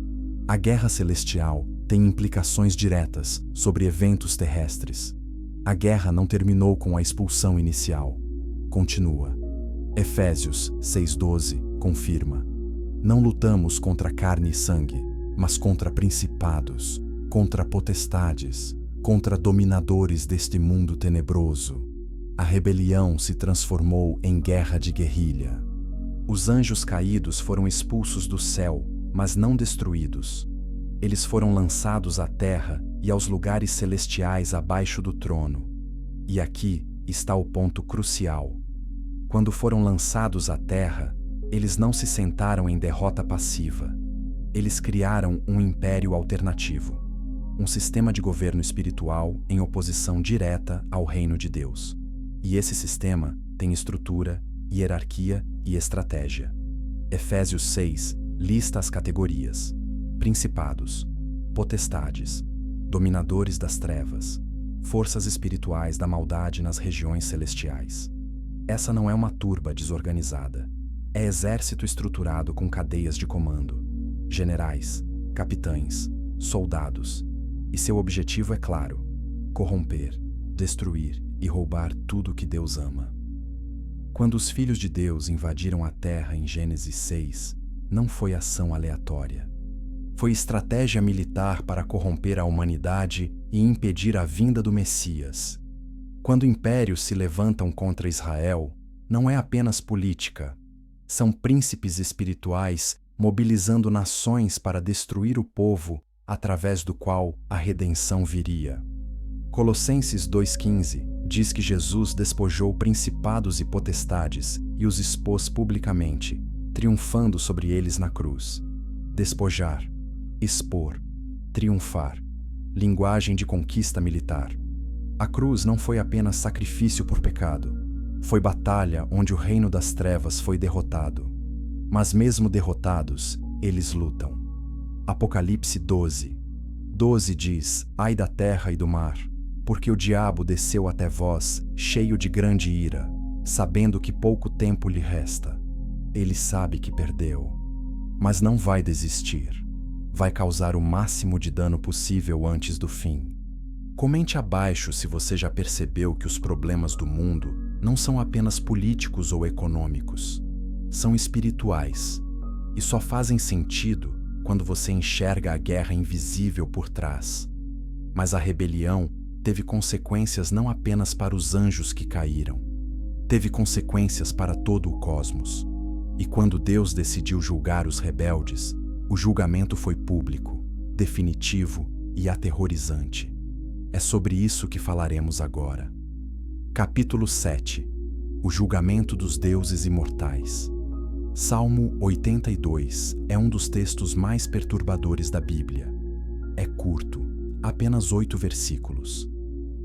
A guerra celestial tem implicações diretas sobre eventos terrestres. A guerra não terminou com a expulsão inicial. Continua. Efésios 6:12 confirma: não lutamos contra carne e sangue, mas contra principados, contra potestades, contra dominadores deste mundo tenebroso. A rebelião se transformou em guerra de guerrilha. Os anjos caídos foram expulsos do céu, mas não destruídos. Eles foram lançados à terra e aos lugares celestiais abaixo do trono. E aqui está o ponto crucial. Quando foram lançados à terra, eles não se sentaram em derrota passiva. Eles criaram um império alternativo, um sistema de governo espiritual em oposição direta ao reino de Deus. E esse sistema tem estrutura, hierarquia e estratégia. Efésios 6 lista as categorias: principados, potestades, dominadores das trevas, forças espirituais da maldade nas regiões celestiais. Essa não é uma turba desorganizada. É exército estruturado com cadeias de comando, generais, capitães, soldados. E seu objetivo é claro: corromper, destruir e roubar tudo que Deus ama. Quando os filhos de Deus invadiram a terra em Gênesis 6, não foi ação aleatória. Foi estratégia militar para corromper a humanidade e impedir a vinda do Messias. Quando impérios se levantam contra Israel, não é apenas política, São príncipes espirituais mobilizando nações para destruir o povo através do qual a redenção viria. Colossenses 2,15 diz que Jesus despojou principados e potestades e os expôs publicamente, triunfando sobre eles na cruz. Despojar, expor, triunfar. Linguagem de conquista militar. A cruz não foi apenas sacrifício por pecado, foi batalha onde o reino das trevas foi derrotado. Mas mesmo derrotados, eles lutam. Apocalipse 12 diz: Ai da terra e do mar, porque o diabo desceu até vós, cheio de grande ira, sabendo que pouco tempo lhe resta. Ele sabe que perdeu, mas não vai desistir. Vai causar o máximo de dano possível antes do fim. Comente abaixo se você já percebeu que os problemas do mundo não são apenas políticos ou econômicos. São espirituais e só fazem sentido quando você enxerga a guerra invisível por trás. Mas a rebelião teve consequências não apenas para os anjos que caíram, teve consequências para todo o cosmos. E quando Deus decidiu julgar os rebeldes, o julgamento foi público, definitivo e aterrorizante. É sobre isso que falaremos agora. Capítulo 7. O julgamento dos deuses imortais. Salmo 82 é um dos textos mais perturbadores da Bíblia. É curto, apenas 8 versículos,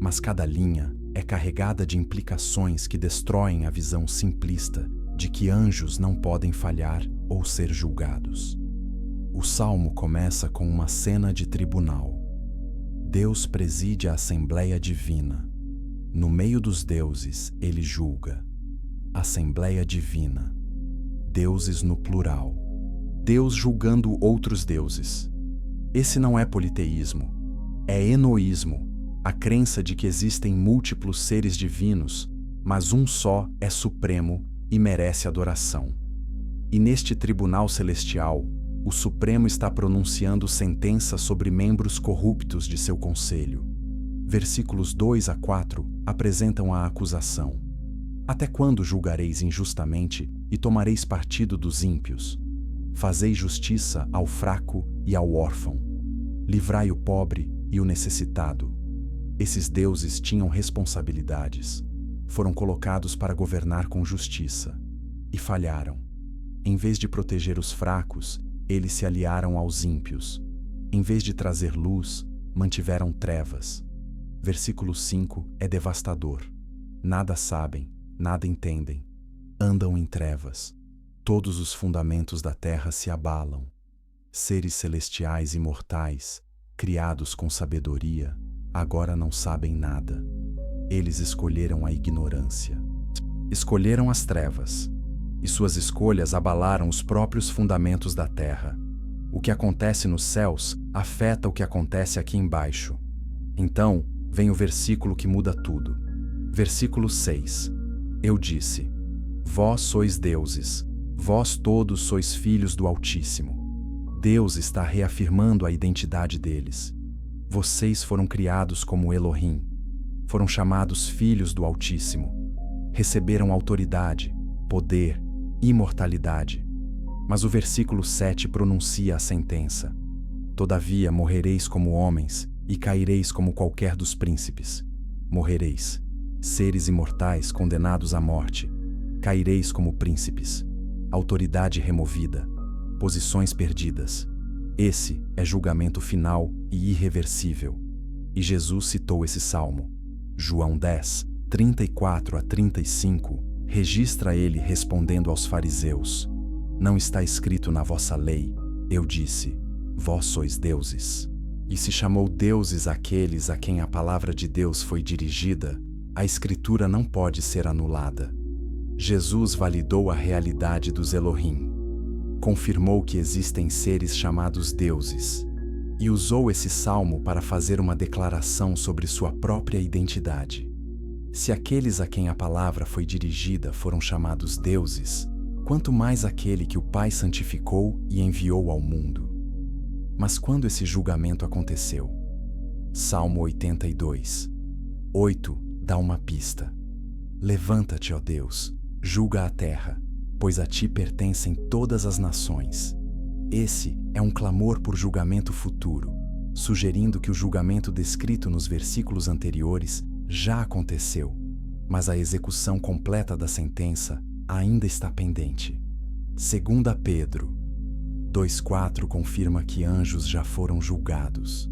mas cada linha é carregada de implicações que destroem a visão simplista de que anjos não podem falhar ou ser julgados. O salmo começa com uma cena de tribunal. Deus preside a Assembleia Divina. No meio dos deuses, ele julga. Assembleia Divina. Deuses no plural. Deus julgando outros deuses. Esse não é politeísmo, é enoísmo, a crença de que existem múltiplos seres divinos, mas um só é supremo e merece adoração. E neste tribunal celestial, o Supremo está pronunciando sentença sobre membros corruptos de seu conselho. Versículos 2 a 4 apresentam a acusação. Até quando julgareis injustamente e tomareis partido dos ímpios? Fazei justiça ao fraco e ao órfão. Livrai o pobre e o necessitado. Esses deuses tinham responsabilidades. Foram colocados para governar com justiça. E falharam. Em vez de proteger os fracos, eles se aliaram aos ímpios. Em vez de trazer luz, mantiveram trevas. Versículo 5 é devastador. Nada sabem, nada entendem. Andam em trevas. Todos os fundamentos da terra se abalam. Seres celestiais e mortais, criados com sabedoria, agora não sabem nada. Eles escolheram a ignorância. Escolheram as trevas. E suas escolhas abalaram os próprios fundamentos da terra. O que acontece nos céus afeta o que acontece aqui embaixo. Então, vem o versículo que muda tudo. Versículo 6. Eu disse: Vós sois deuses, vós todos sois filhos do Altíssimo. Deus está reafirmando a identidade deles. Vocês foram criados como Elohim. Foram chamados filhos do Altíssimo. Receberam autoridade, poder, imortalidade. Mas o versículo 7 pronuncia a sentença. Todavia morrereis como homens e caireis como qualquer dos príncipes. Morrereis, seres imortais condenados à morte. Caireis como príncipes. Autoridade removida. Posições perdidas. Esse é julgamento final e irreversível. E Jesus citou esse salmo. João 10, 34 a 35, registra ele respondendo aos fariseus: Não está escrito na vossa lei, eu disse, vós sois deuses. E se chamou deuses aqueles a quem a palavra de Deus foi dirigida, a Escritura não pode ser anulada. Jesus validou a realidade dos Elohim. Confirmou que existem seres chamados deuses, e usou esse salmo para fazer uma declaração sobre sua própria identidade. Se aqueles a quem a palavra foi dirigida foram chamados deuses, quanto mais aquele que o Pai santificou e enviou ao mundo. Mas quando esse julgamento aconteceu? Salmo 82, 8 dá uma pista. Levanta-te, ó Deus, julga a terra. pois a ti pertencem todas as nações. Esse é um clamor por julgamento futuro, sugerindo que o julgamento descrito nos versículos anteriores já aconteceu, mas a execução completa da sentença ainda está pendente. 2 Pedro 2,4 confirma que anjos já foram julgados.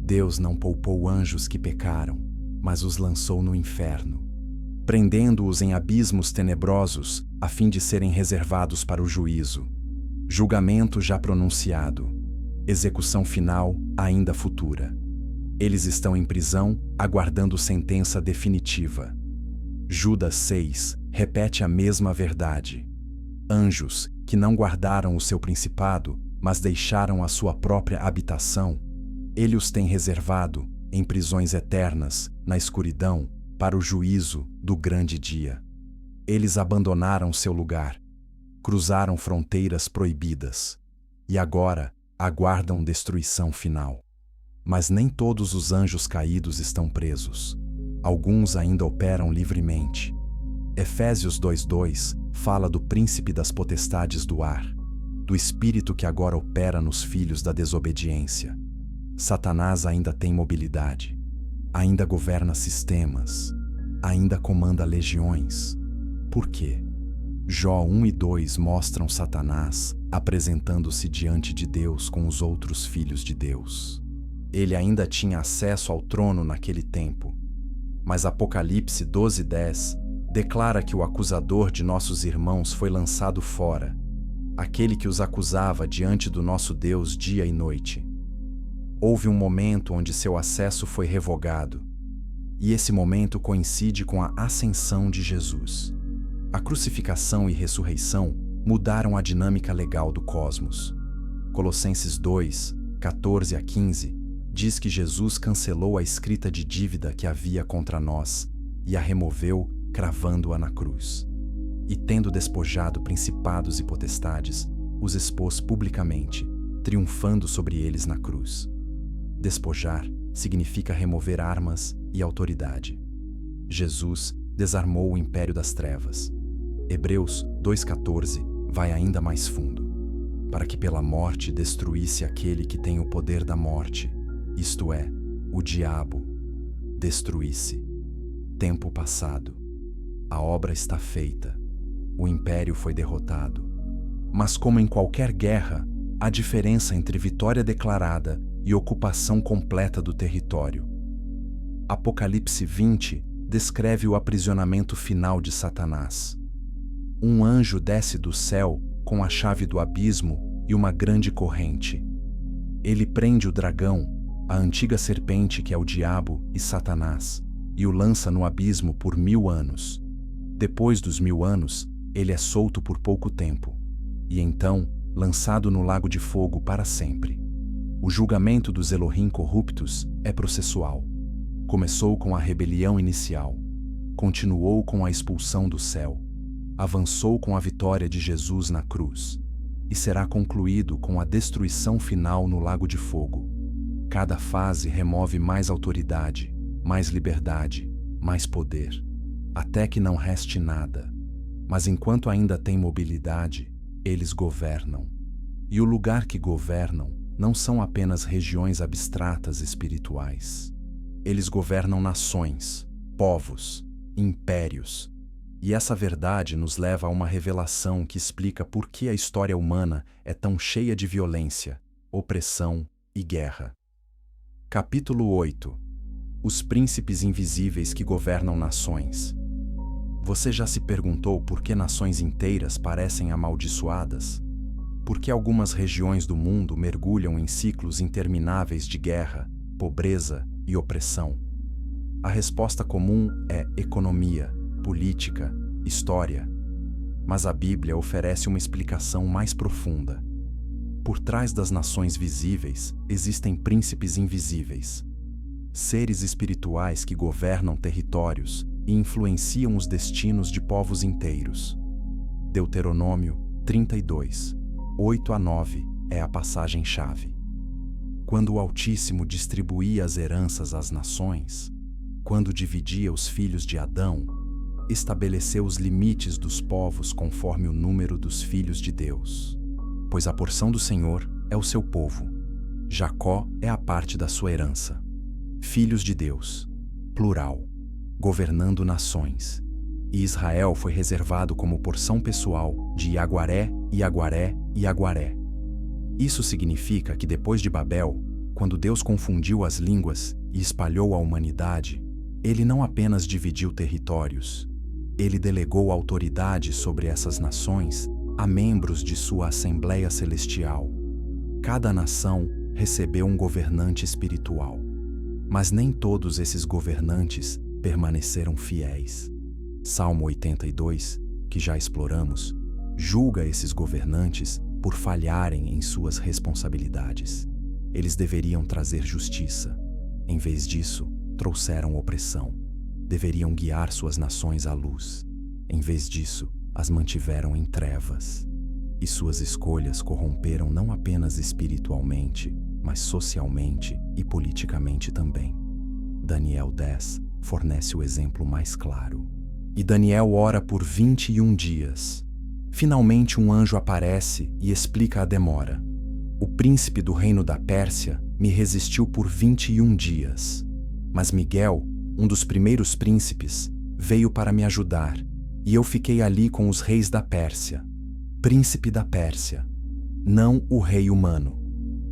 Deus não poupou anjos que pecaram, mas os lançou no inferno, prendendo-os em abismos tenebrosos, a fim de serem reservados para o juízo. Julgamento já pronunciado, execução final ainda futura. Eles estão em prisão, aguardando sentença definitiva. Judas 6 repete a mesma verdade. Anjos que não guardaram o seu principado, mas deixaram a sua própria habitação, ele os tem reservado em prisões eternas, na escuridão, para o juízo do grande dia. Eles abandonaram seu lugar, cruzaram fronteiras proibidas e agora aguardam destruição final. Mas nem todos os anjos caídos estão presos. Alguns ainda operam livremente. Efésios 2:2 fala do príncipe das potestades do ar, do espírito que agora opera nos filhos da desobediência. Satanás ainda tem mobilidade, ainda governa sistemas, ainda comanda legiões. Por quê? Jó 1 e 2 mostram Satanás apresentando-se diante de Deus com os outros filhos de Deus. Ele ainda tinha acesso ao trono naquele tempo, mas Apocalipse 12:10 declara que o acusador de nossos irmãos foi lançado fora, aquele que os acusava diante do nosso Deus dia e noite. Houve um momento onde seu acesso foi revogado, e esse momento coincide com a ascensão de Jesus. A crucificação e ressurreição mudaram a dinâmica legal do cosmos. Colossenses 2, 14 a 15 diz que Jesus cancelou a escrita de dívida que havia contra nós e a removeu, cravando-a na cruz. E tendo despojado principados e potestades, os expôs publicamente, triunfando sobre eles na cruz. Despojar significa remover armas e autoridade. Jesus desarmou o império das trevas. Hebreus 2,14 vai ainda mais fundo, para que pela morte destruísse aquele que tem o poder da morte, isto é, o diabo. Destruísse. Tempo passado. A obra está feita. O império foi derrotado. Mas como em qualquer guerra, há diferença entre vitória declarada e ocupação completa do território. Apocalipse 20 descreve o aprisionamento final de Satanás. Um anjo desce do céu com a chave do abismo e uma grande corrente. Ele prende o dragão, a antiga serpente que é o diabo e Satanás, e o lança no abismo por 1000 anos. Depois dos 1000 anos, ele é solto por pouco tempo, e então lançado no lago de fogo para sempre. O julgamento dos Elohim corruptos é processual. Começou com a rebelião inicial, continuou com a expulsão do céu, avançou com a vitória de Jesus na cruz, e será concluído com a destruição final no lago de fogo. Cada fase remove mais autoridade, mais liberdade, mais poder, até que não reste nada. Mas enquanto ainda tem mobilidade, eles governam. E o lugar que governam não são apenas regiões abstratas espirituais. Eles governam nações, povos, impérios. E essa verdade nos leva a uma revelação que explica por que a história humana é tão cheia de violência, opressão e guerra. Capítulo 8. Os príncipes invisíveis que governam nações. Você já se perguntou por que nações inteiras parecem amaldiçoadas? Por que algumas regiões do mundo mergulham em ciclos intermináveis de guerra, pobreza e opressão? A resposta comum é economia, política, história. Mas a Bíblia oferece uma explicação mais profunda. Por trás das nações visíveis existem príncipes invisíveis, seres espirituais que governam territórios e influenciam os destinos de povos inteiros. Deuteronômio 32, 8 a 9 é a passagem-chave. Quando o Altíssimo distribuía as heranças às nações, quando dividia os filhos de Adão, estabeleceu os limites dos povos conforme o número dos filhos de Deus. Pois a porção do Senhor é o seu povo. Jacó é a parte da sua herança. Filhos de Deus, plural, governando nações. E Israel foi reservado como porção pessoal de Iaguaré, Iaguaré, Iaguaré. Isso significa que depois de Babel, quando Deus confundiu as línguas e espalhou a humanidade, Ele não apenas dividiu territórios, Ele delegou autoridade sobre essas nações a membros de sua Assembleia Celestial. Cada nação recebeu um governante espiritual, mas nem todos esses governantes permaneceram fiéis. Salmo 82, que já exploramos, julga esses governantes por falharem em suas responsabilidades. Eles deveriam trazer justiça. Em vez disso, trouxeram opressão. Deveriam guiar suas nações à luz. Em vez disso, as mantiveram em trevas. E suas escolhas corromperam não apenas espiritualmente, mas socialmente e politicamente também. Daniel 10 fornece o exemplo mais claro. E Daniel ora por 21 dias. Finalmente um anjo aparece e explica a demora. O príncipe do reino da Pérsia me resistiu por 21 dias. Mas Miguel, um dos primeiros príncipes, veio para me ajudar, e eu fiquei ali com os reis da Pérsia. Príncipe da Pérsia, não o rei humano.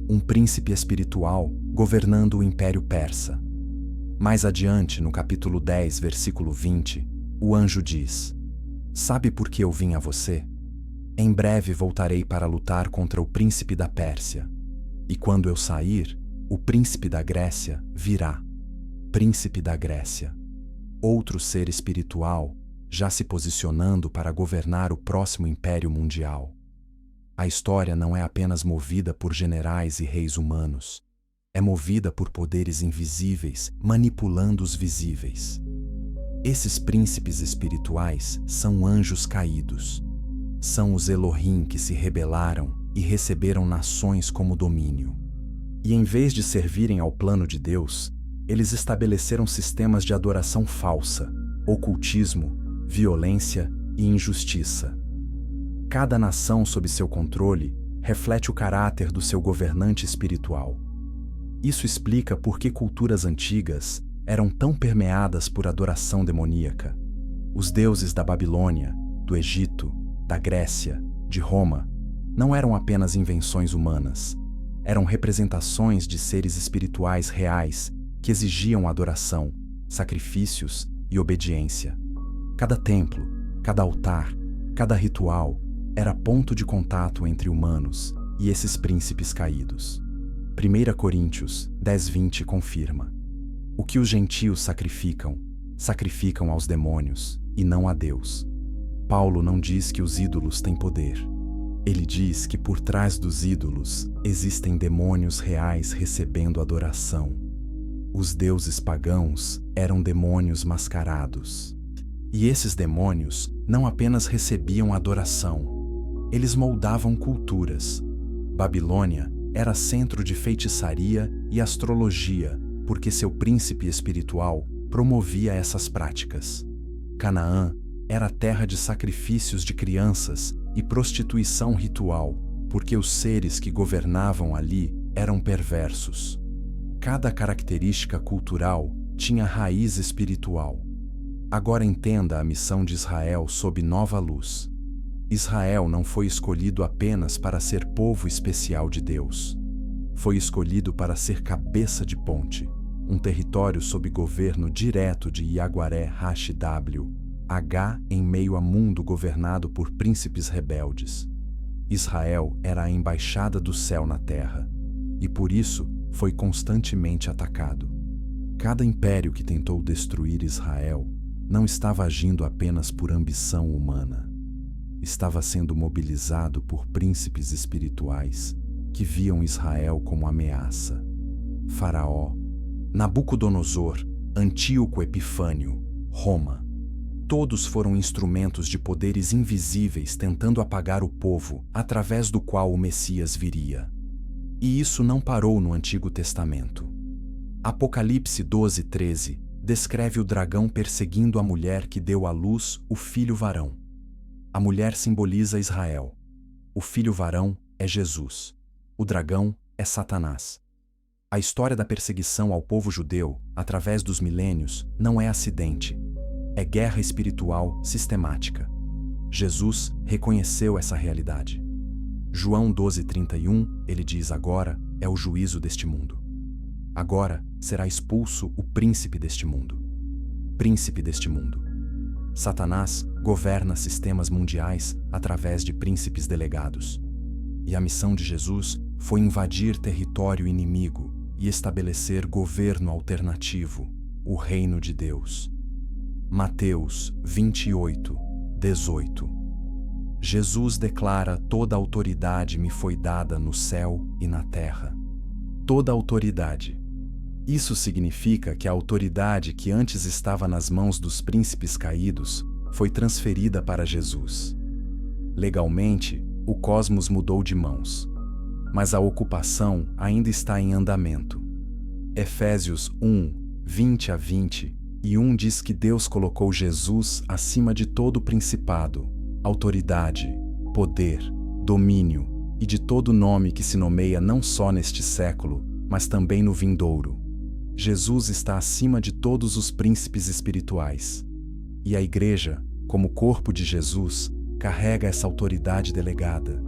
Um príncipe espiritual governando o Império Persa. Mais adiante, no capítulo 10, versículo 20, o anjo diz: Sabe por que eu vim a você? Em breve voltarei para lutar contra o príncipe da Pérsia. E quando eu sair, o príncipe da Grécia virá. Príncipe da Grécia. Outro ser espiritual já se posicionando para governar o próximo império mundial. A história não é apenas movida por generais e reis humanos. É movida por poderes invisíveis manipulando os visíveis. Esses príncipes espirituais são anjos caídos. São os Elohim que se rebelaram e receberam nações como domínio. E em vez de servirem ao plano de Deus, eles estabeleceram sistemas de adoração falsa, ocultismo, violência e injustiça. Cada nação sob seu controle reflete o caráter do seu governante espiritual. Isso explica por que culturas antigas eram tão permeadas por adoração demoníaca. Os deuses da Babilônia, do Egito, da Grécia, de Roma, não eram apenas invenções humanas. Eram representações de seres espirituais reais que exigiam adoração, sacrifícios e obediência. Cada templo, cada altar, cada ritual era ponto de contato entre humanos e esses príncipes caídos. 1 Coríntios 10:20 confirma: o que os gentios sacrificam, sacrificam aos demônios e não a Deus. Paulo não diz que os ídolos têm poder. Ele diz que por trás dos ídolos existem demônios reais recebendo adoração. Os deuses pagãos eram demônios mascarados. E esses demônios não apenas recebiam adoração, eles moldavam culturas. Babilônia era centro de feitiçaria e astrologia, porque seu príncipe espiritual promovia essas práticas. Canaã era terra de sacrifícios de crianças e prostituição ritual, porque os seres que governavam ali eram perversos. Cada característica cultural tinha raiz espiritual. Agora entenda a missão de Israel sob nova luz. Israel não foi escolhido apenas para ser povo especial de Deus. Foi escolhido para ser cabeça de ponte, um território sob governo direto de Iaguaré H em meio a mundo governado por príncipes rebeldes. Israel era a embaixada do céu na terra, e por isso foi constantemente atacado. Cada império que tentou destruir Israel não estava agindo apenas por ambição humana. Estava sendo mobilizado por príncipes espirituais que viam Israel como ameaça. Faraó, Nabucodonosor, Antíoco Epifânio, Roma. Todos foram instrumentos de poderes invisíveis tentando apagar o povo através do qual o Messias viria. E isso não parou no Antigo Testamento. Apocalipse 12:13 descreve o dragão perseguindo a mulher que deu à luz o filho varão. A mulher simboliza Israel. O filho varão é Jesus. O dragão é Satanás. A história da perseguição ao povo judeu, através dos milênios, não é acidente. É guerra espiritual sistemática. Jesus reconheceu essa realidade. João 12:31, ele diz: agora é o juízo deste mundo. Agora será expulso o príncipe deste mundo. Príncipe deste mundo. Satanás governa sistemas mundiais através de príncipes delegados. E a missão de Jesus foi invadir território inimigo e estabelecer governo alternativo, o reino de Deus. Mateus 28:18. Jesus declara: toda autoridade me foi dada no céu e na terra. Toda autoridade. Isso significa que a autoridade que antes estava nas mãos dos príncipes caídos foi transferida para Jesus. Legalmente, o cosmos mudou de mãos, mas a ocupação ainda está em andamento. Efésios 1:20-21 diz que Deus colocou Jesus acima de todo principado, autoridade, poder, domínio e de todo nome que se nomeia não só neste século, mas também no vindouro. Jesus está acima de todos os príncipes espirituais. E a Igreja, como corpo de Jesus, carrega essa autoridade delegada.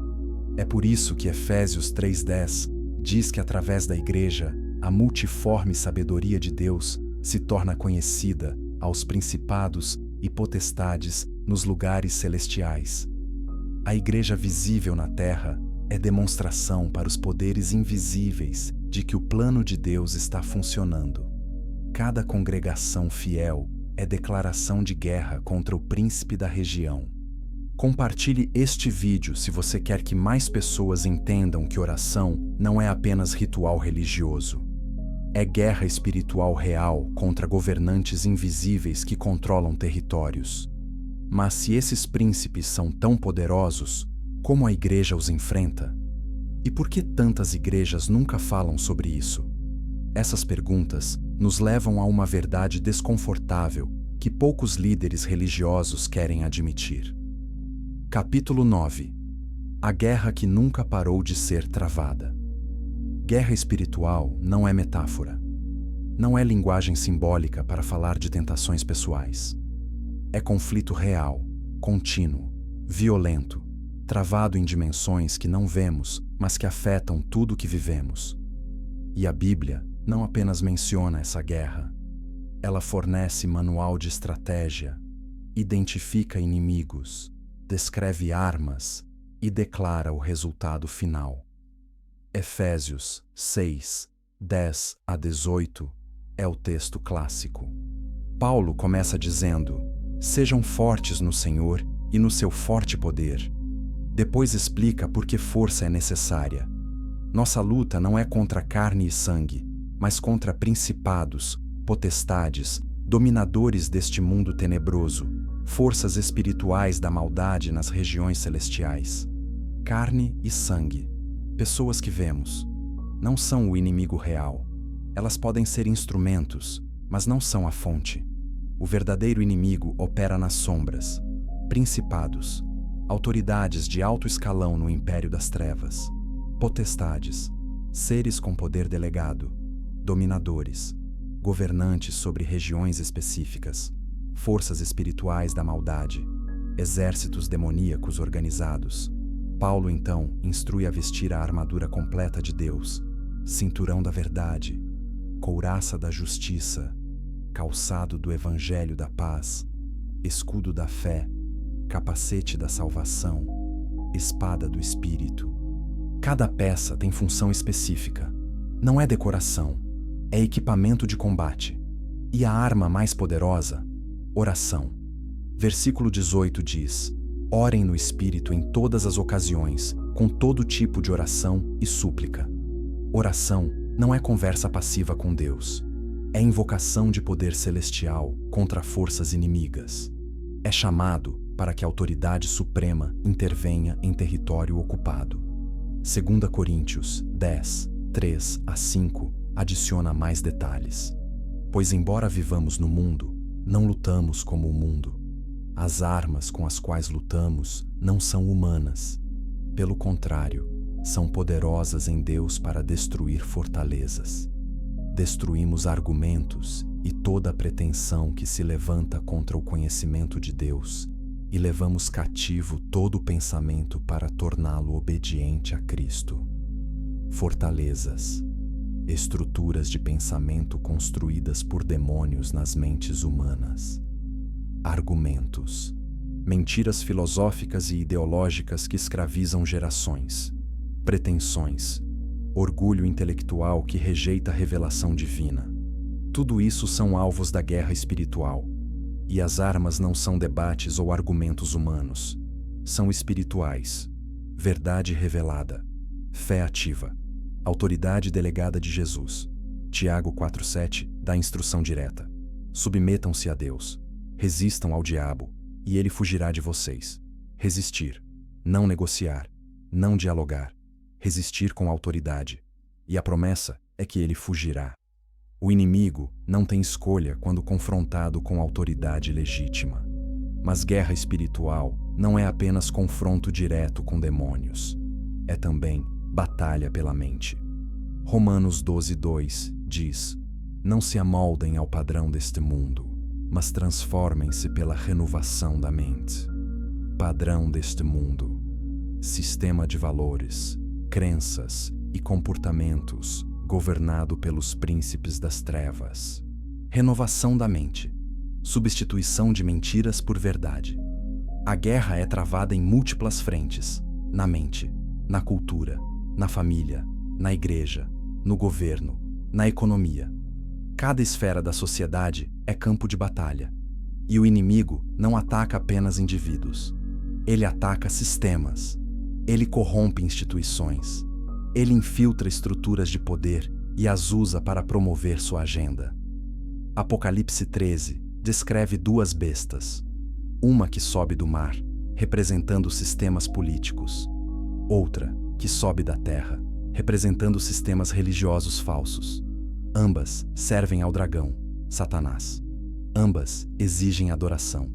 É por isso que Efésios 3:10 diz que através da Igreja, a multiforme sabedoria de Deus se torna conhecida aos principados e potestades nos lugares celestiais. A Igreja visível na terra é demonstração para os poderes invisíveis de que o plano de Deus está funcionando. Cada congregação fiel é declaração de guerra contra o príncipe da região. Compartilhe este vídeo se você quer que mais pessoas entendam que oração não é apenas ritual religioso. É guerra espiritual real contra governantes invisíveis que controlam territórios. Mas se esses príncipes são tão poderosos, como a Igreja os enfrenta? E por que tantas igrejas nunca falam sobre isso? Essas perguntas nos levam a uma verdade desconfortável que poucos líderes religiosos querem admitir. Capítulo 9. A guerra que nunca parou de ser travada. Guerra espiritual não é metáfora. Não é linguagem simbólica para falar de tentações pessoais. É conflito real, contínuo, violento, travado em dimensões que não vemos, mas que afetam tudo o que vivemos. E a Bíblia não apenas menciona essa guerra. Ela fornece manual de estratégia, identifica inimigos, descreve armas e declara o resultado final. Efésios 6:10-18 é o texto clássico. Paulo começa dizendo: sejam fortes no Senhor e no seu forte poder. Depois explica por que força é necessária. Nossa luta não é contra carne e sangue, mas contra principados, potestades, dominadores deste mundo tenebroso, forças espirituais da maldade nas regiões celestiais. Carne e sangue, pessoas que vemos, não são o inimigo real. Elas podem ser instrumentos, mas não são a fonte. O verdadeiro inimigo opera nas sombras. Principados, autoridades de alto escalão no império das trevas, potestades, seres com poder delegado, dominadores, governantes sobre regiões específicas, forças espirituais da maldade, exércitos demoníacos organizados. Paulo então instrui a vestir a armadura completa de Deus, cinturão da verdade, couraça da justiça, calçado do evangelho da paz, escudo da fé, capacete da salvação, espada do Espírito. Cada peça tem função específica. Não é decoração, é equipamento de combate. E a arma mais poderosa? Oração. Versículo 18 diz: orem no Espírito em todas as ocasiões, com todo tipo de oração e súplica. Oração não é conversa passiva com Deus. É invocação de poder celestial contra forças inimigas. É chamado para que a autoridade suprema intervenha em território ocupado. 2 Coríntios 10:3-5 adiciona mais detalhes. Pois, embora vivamos no mundo, não lutamos como o mundo. As armas com as quais lutamos não são humanas. Pelo contrário, são poderosas em Deus para destruir fortalezas. Destruímos argumentos e toda a pretensão que se levanta contra o conhecimento de Deus e levamos cativo todo o pensamento para torná-lo obediente a Cristo. Fortalezas, estruturas de pensamento construídas por demônios nas mentes humanas. Argumentos, mentiras filosóficas e ideológicas que escravizam gerações. Pretensões, orgulho intelectual que rejeita a revelação divina. Tudo isso são alvos da guerra espiritual. E as armas não são debates ou argumentos humanos. São espirituais. Verdade revelada. Fé ativa. Autoridade delegada de Jesus. Tiago 4,7 dá instrução direta. Submetam-se a Deus. Resistam ao diabo, e ele fugirá de vocês. Resistir. Não negociar. Não dialogar. Resistir com autoridade. E a promessa é que ele fugirá. O inimigo não tem escolha quando confrontado com autoridade legítima. Mas guerra espiritual não é apenas confronto direto com demônios. É também batalha pela mente. Romanos 12:2 diz: Não se amoldem ao padrão deste mundo, mas transformem-se pela renovação da mente. Padrão deste mundo. Sistema de valores, crenças e comportamentos governado pelos príncipes das trevas. Renovação da mente. Substituição de mentiras por verdade. A guerra é travada em múltiplas frentes: na mente, na cultura, na família, na igreja, no governo, na economia. Cada esfera da sociedade é campo de batalha. E o inimigo não ataca apenas indivíduos. Ele ataca sistemas. Ele corrompe instituições. Ele infiltra estruturas de poder e as usa para promover sua agenda. Apocalipse 13 descreve duas bestas. Uma que sobe do mar, representando sistemas políticos. Outra que sobe da terra, representando sistemas religiosos falsos. Ambas servem ao dragão, Satanás. Ambas exigem adoração.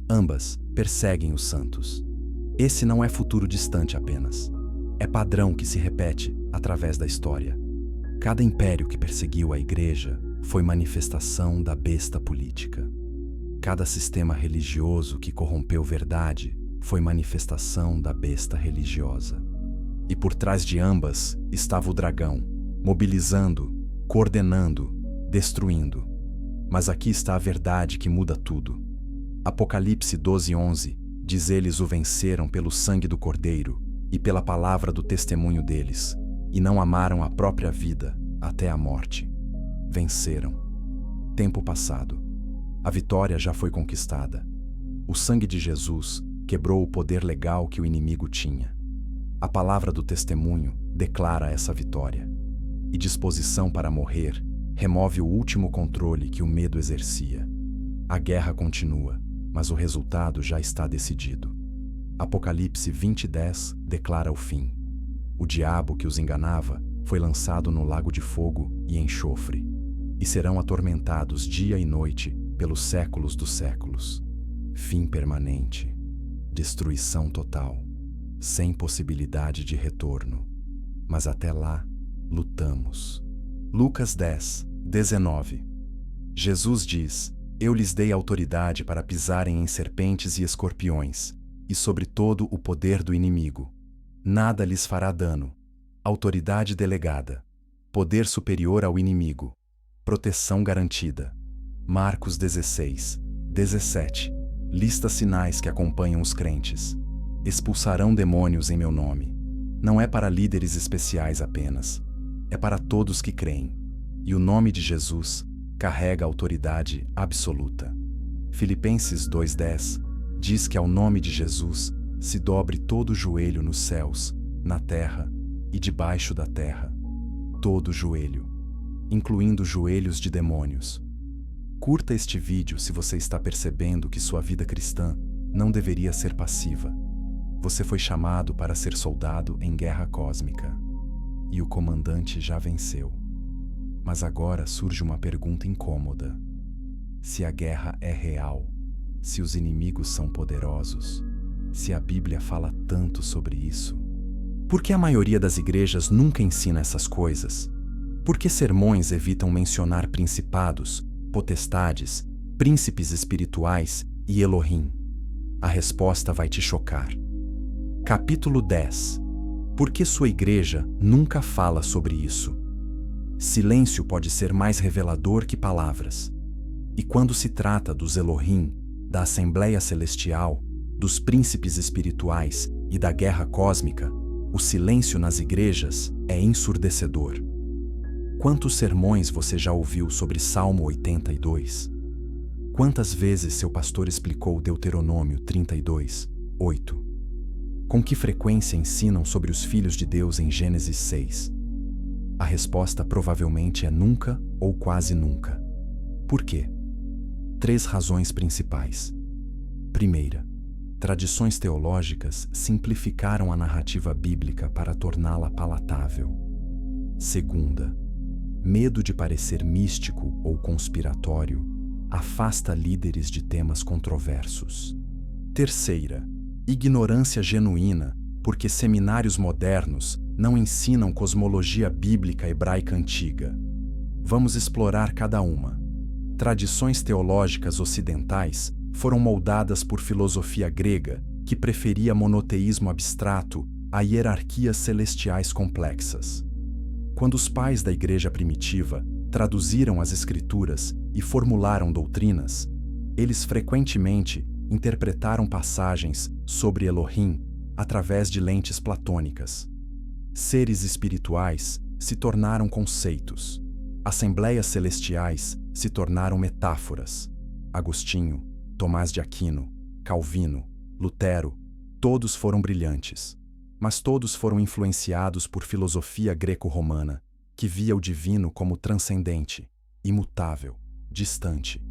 Ambas perseguem os santos. Esse não é futuro distante apenas. É padrão que se repete através da história. Cada império que perseguiu a igreja foi manifestação da besta política. Cada sistema religioso que corrompeu verdade foi manifestação da besta religiosa. E por trás de ambas estava o dragão, mobilizando, coordenando, destruindo. Mas aqui está a verdade que muda tudo. Apocalipse 12:11 diz: Eles o venceram pelo sangue do Cordeiro e pela palavra do testemunho deles, e não amaram a própria vida até a morte. Venceram. Tempo passado. A vitória já foi conquistada. O sangue de Jesus quebrou o poder legal que o inimigo tinha. A palavra do testemunho declara essa vitória. E disposição para morrer remove o último controle que o medo exercia. A guerra continua, mas o resultado já está decidido. Apocalipse 20:10 declara o fim. O diabo que os enganava foi lançado no lago de fogo e enxofre, e serão atormentados dia e noite pelos séculos dos séculos. Fim permanente. Destruição total. Sem possibilidade de retorno. Mas até lá, lutamos. Lucas 10:19. Jesus diz: Eu lhes dei autoridade para pisarem em serpentes e escorpiões, e sobre todo o poder do inimigo. Nada lhes fará dano. Autoridade delegada. Poder superior ao inimigo. Proteção garantida. Marcos 16:17. Lista sinais que acompanham os crentes. Expulsarão demônios em meu nome. Não é para líderes especiais apenas. É para todos que creem. E o nome de Jesus carrega autoridade absoluta. Filipenses 2:10 diz que ao nome de Jesus se dobre todo o joelho nos céus, na terra e debaixo da terra. Todo joelho, incluindo joelhos de demônios. Curta este vídeo se você está percebendo que sua vida cristã não deveria ser passiva. Você foi chamado para ser soldado em guerra cósmica. E o comandante já venceu. Mas agora surge uma pergunta incômoda. Se a guerra é real, se os inimigos são poderosos, se a Bíblia fala tanto sobre isso, por que a maioria das igrejas nunca ensina essas coisas? Por que sermões evitam mencionar principados, potestades, príncipes espirituais e Elohim? A resposta vai te chocar. Capítulo 10. Por que sua igreja nunca fala sobre isso? Silêncio pode ser mais revelador que palavras. E quando se trata dos Elohim, da Assembleia Celestial, dos príncipes espirituais e da guerra cósmica, o silêncio nas igrejas é ensurdecedor. Quantos sermões você já ouviu sobre Salmo 82? Quantas vezes seu pastor explicou Deuteronômio 32, 8? Com que frequência ensinam sobre os filhos de Deus em Gênesis 6? A resposta provavelmente é nunca ou quase nunca. Por quê? 3 razões principais. Primeira, tradições teológicas simplificaram a narrativa bíblica para torná-la palatável. Segunda, medo de parecer místico ou conspiratório afasta líderes de temas controversos. Terceira, ignorância genuína, porque seminários modernos não ensinam cosmologia bíblica hebraica antiga. Vamos explorar cada uma. Tradições teológicas ocidentais foram moldadas por filosofia grega, que preferia monoteísmo abstrato a hierarquias celestiais complexas. Quando os pais da igreja primitiva traduziram as escrituras e formularam doutrinas, eles frequentemente interpretaram passagens sobre Elohim através de lentes platônicas. Seres espirituais se tornaram conceitos. Assembleias celestiais se tornaram metáforas. Agostinho, Tomás de Aquino, Calvino, Lutero, todos foram brilhantes, mas todos foram influenciados por filosofia greco-romana, que via o divino como transcendente, imutável, distante.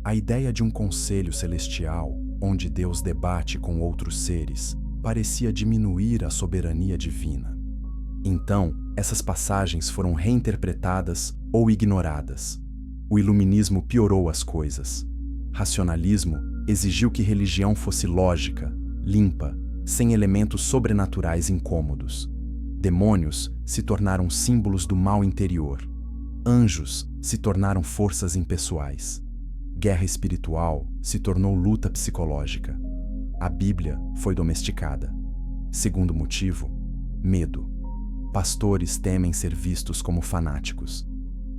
A ideia de um conselho celestial, onde Deus debate com outros seres, parecia diminuir a soberania divina. Então, essas passagens foram reinterpretadas ou ignoradas. O iluminismo piorou as coisas. Racionalismo exigiu que religião fosse lógica, limpa, sem elementos sobrenaturais incômodos. Demônios se tornaram símbolos do mal interior. Anjos se tornaram forças impessoais. Guerra espiritual se tornou luta psicológica. A Bíblia foi domesticada. Segundo motivo, medo. Pastores temem ser vistos como fanáticos.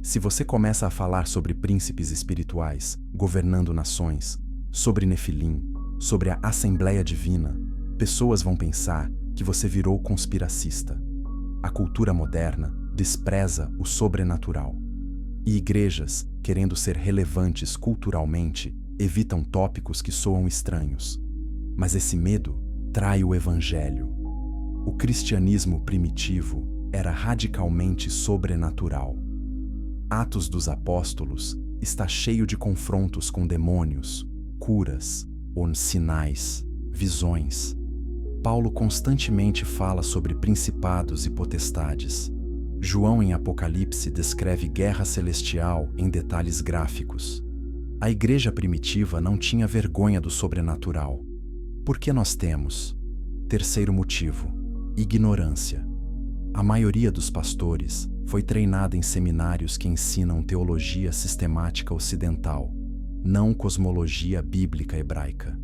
Se você começa a falar sobre príncipes espirituais, governando nações, sobre Nefilim, sobre a Assembleia Divina, pessoas vão pensar que você virou conspiracista. A cultura moderna despreza o sobrenatural. E igrejas, querendo ser relevantes culturalmente, evitam tópicos que soam estranhos. Mas esse medo trai o evangelho. O cristianismo primitivo era radicalmente sobrenatural. Atos dos Apóstolos está cheio de confrontos com demônios, curas, sinais, visões. Paulo constantemente fala sobre principados e potestades. João, em Apocalipse, descreve guerra celestial em detalhes gráficos. A igreja primitiva não tinha vergonha do sobrenatural. Por que nós temos? Terceiro motivo: ignorância. A maioria dos pastores foi treinada em seminários que ensinam teologia sistemática ocidental, não cosmologia bíblica hebraica.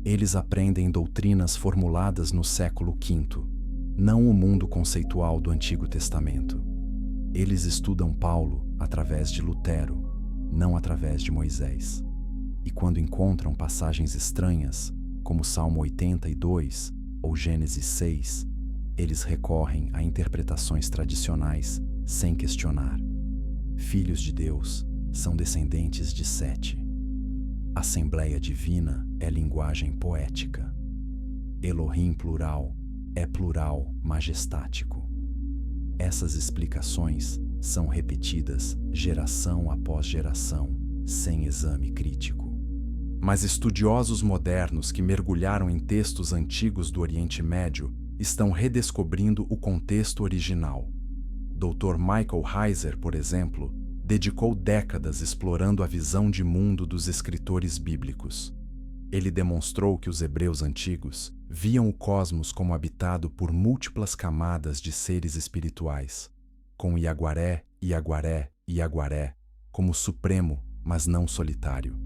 Eles aprendem doutrinas formuladas no século V, não o mundo conceitual do Antigo Testamento. Eles estudam Paulo através de Lutero, não através de Moisés. E quando encontram passagens estranhas, como Salmo 82 ou Gênesis 6, eles recorrem a interpretações tradicionais sem questionar. Filhos de Deus são descendentes de Sete. Assembleia Divina é linguagem poética. Elohim plural é plural majestático. Essas explicações são repetidas geração após geração, sem exame crítico. Mas estudiosos modernos que mergulharam em textos antigos do Oriente Médio estão redescobrindo o contexto original. Dr. Michael Heiser, por exemplo, dedicou décadas explorando a visão de mundo dos escritores bíblicos. Ele demonstrou que os hebreus antigos viam o cosmos como habitado por múltiplas camadas de seres espirituais, com Iaguaré, Iaguaré e Iaguaré como supremo, mas não solitário.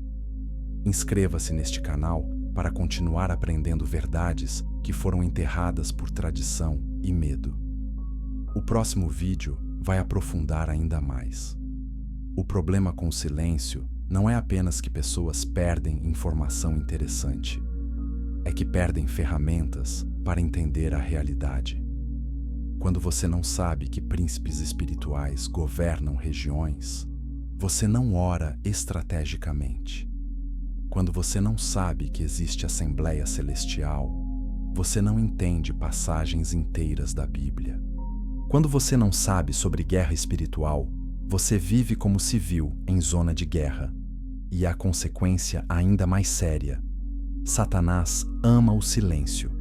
Inscreva-se neste canal para continuar aprendendo verdades que foram enterradas por tradição e medo. O próximo vídeo vai aprofundar ainda mais. O problema com o silêncio não é apenas que pessoas perdem informação interessante, é que perdem ferramentas para entender a realidade. Quando você não sabe que príncipes espirituais governam regiões, você não ora estrategicamente. Quando você não sabe que existe Assembleia Celestial, você não entende passagens inteiras da Bíblia. Quando você não sabe sobre guerra espiritual, você vive como civil em zona de guerra. E a consequência ainda mais séria: Satanás ama o silêncio.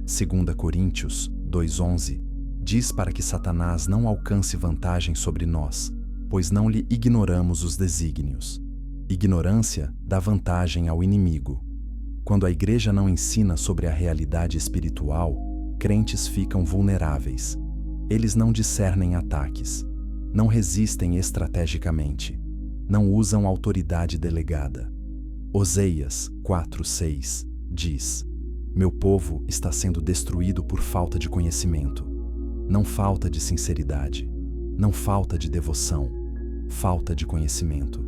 2 Coríntios 2:11 diz para que Satanás não alcance vantagem sobre nós, pois não lhe ignoramos os desígnios. Ignorância dá vantagem ao inimigo. Quando a igreja não ensina sobre a realidade espiritual, crentes ficam vulneráveis. Eles não discernem ataques, não resistem estrategicamente, não usam autoridade delegada. Oseias 4:6 diz: Meu povo está sendo destruído por falta de conhecimento. Não falta de sinceridade, não falta de devoção, falta de conhecimento.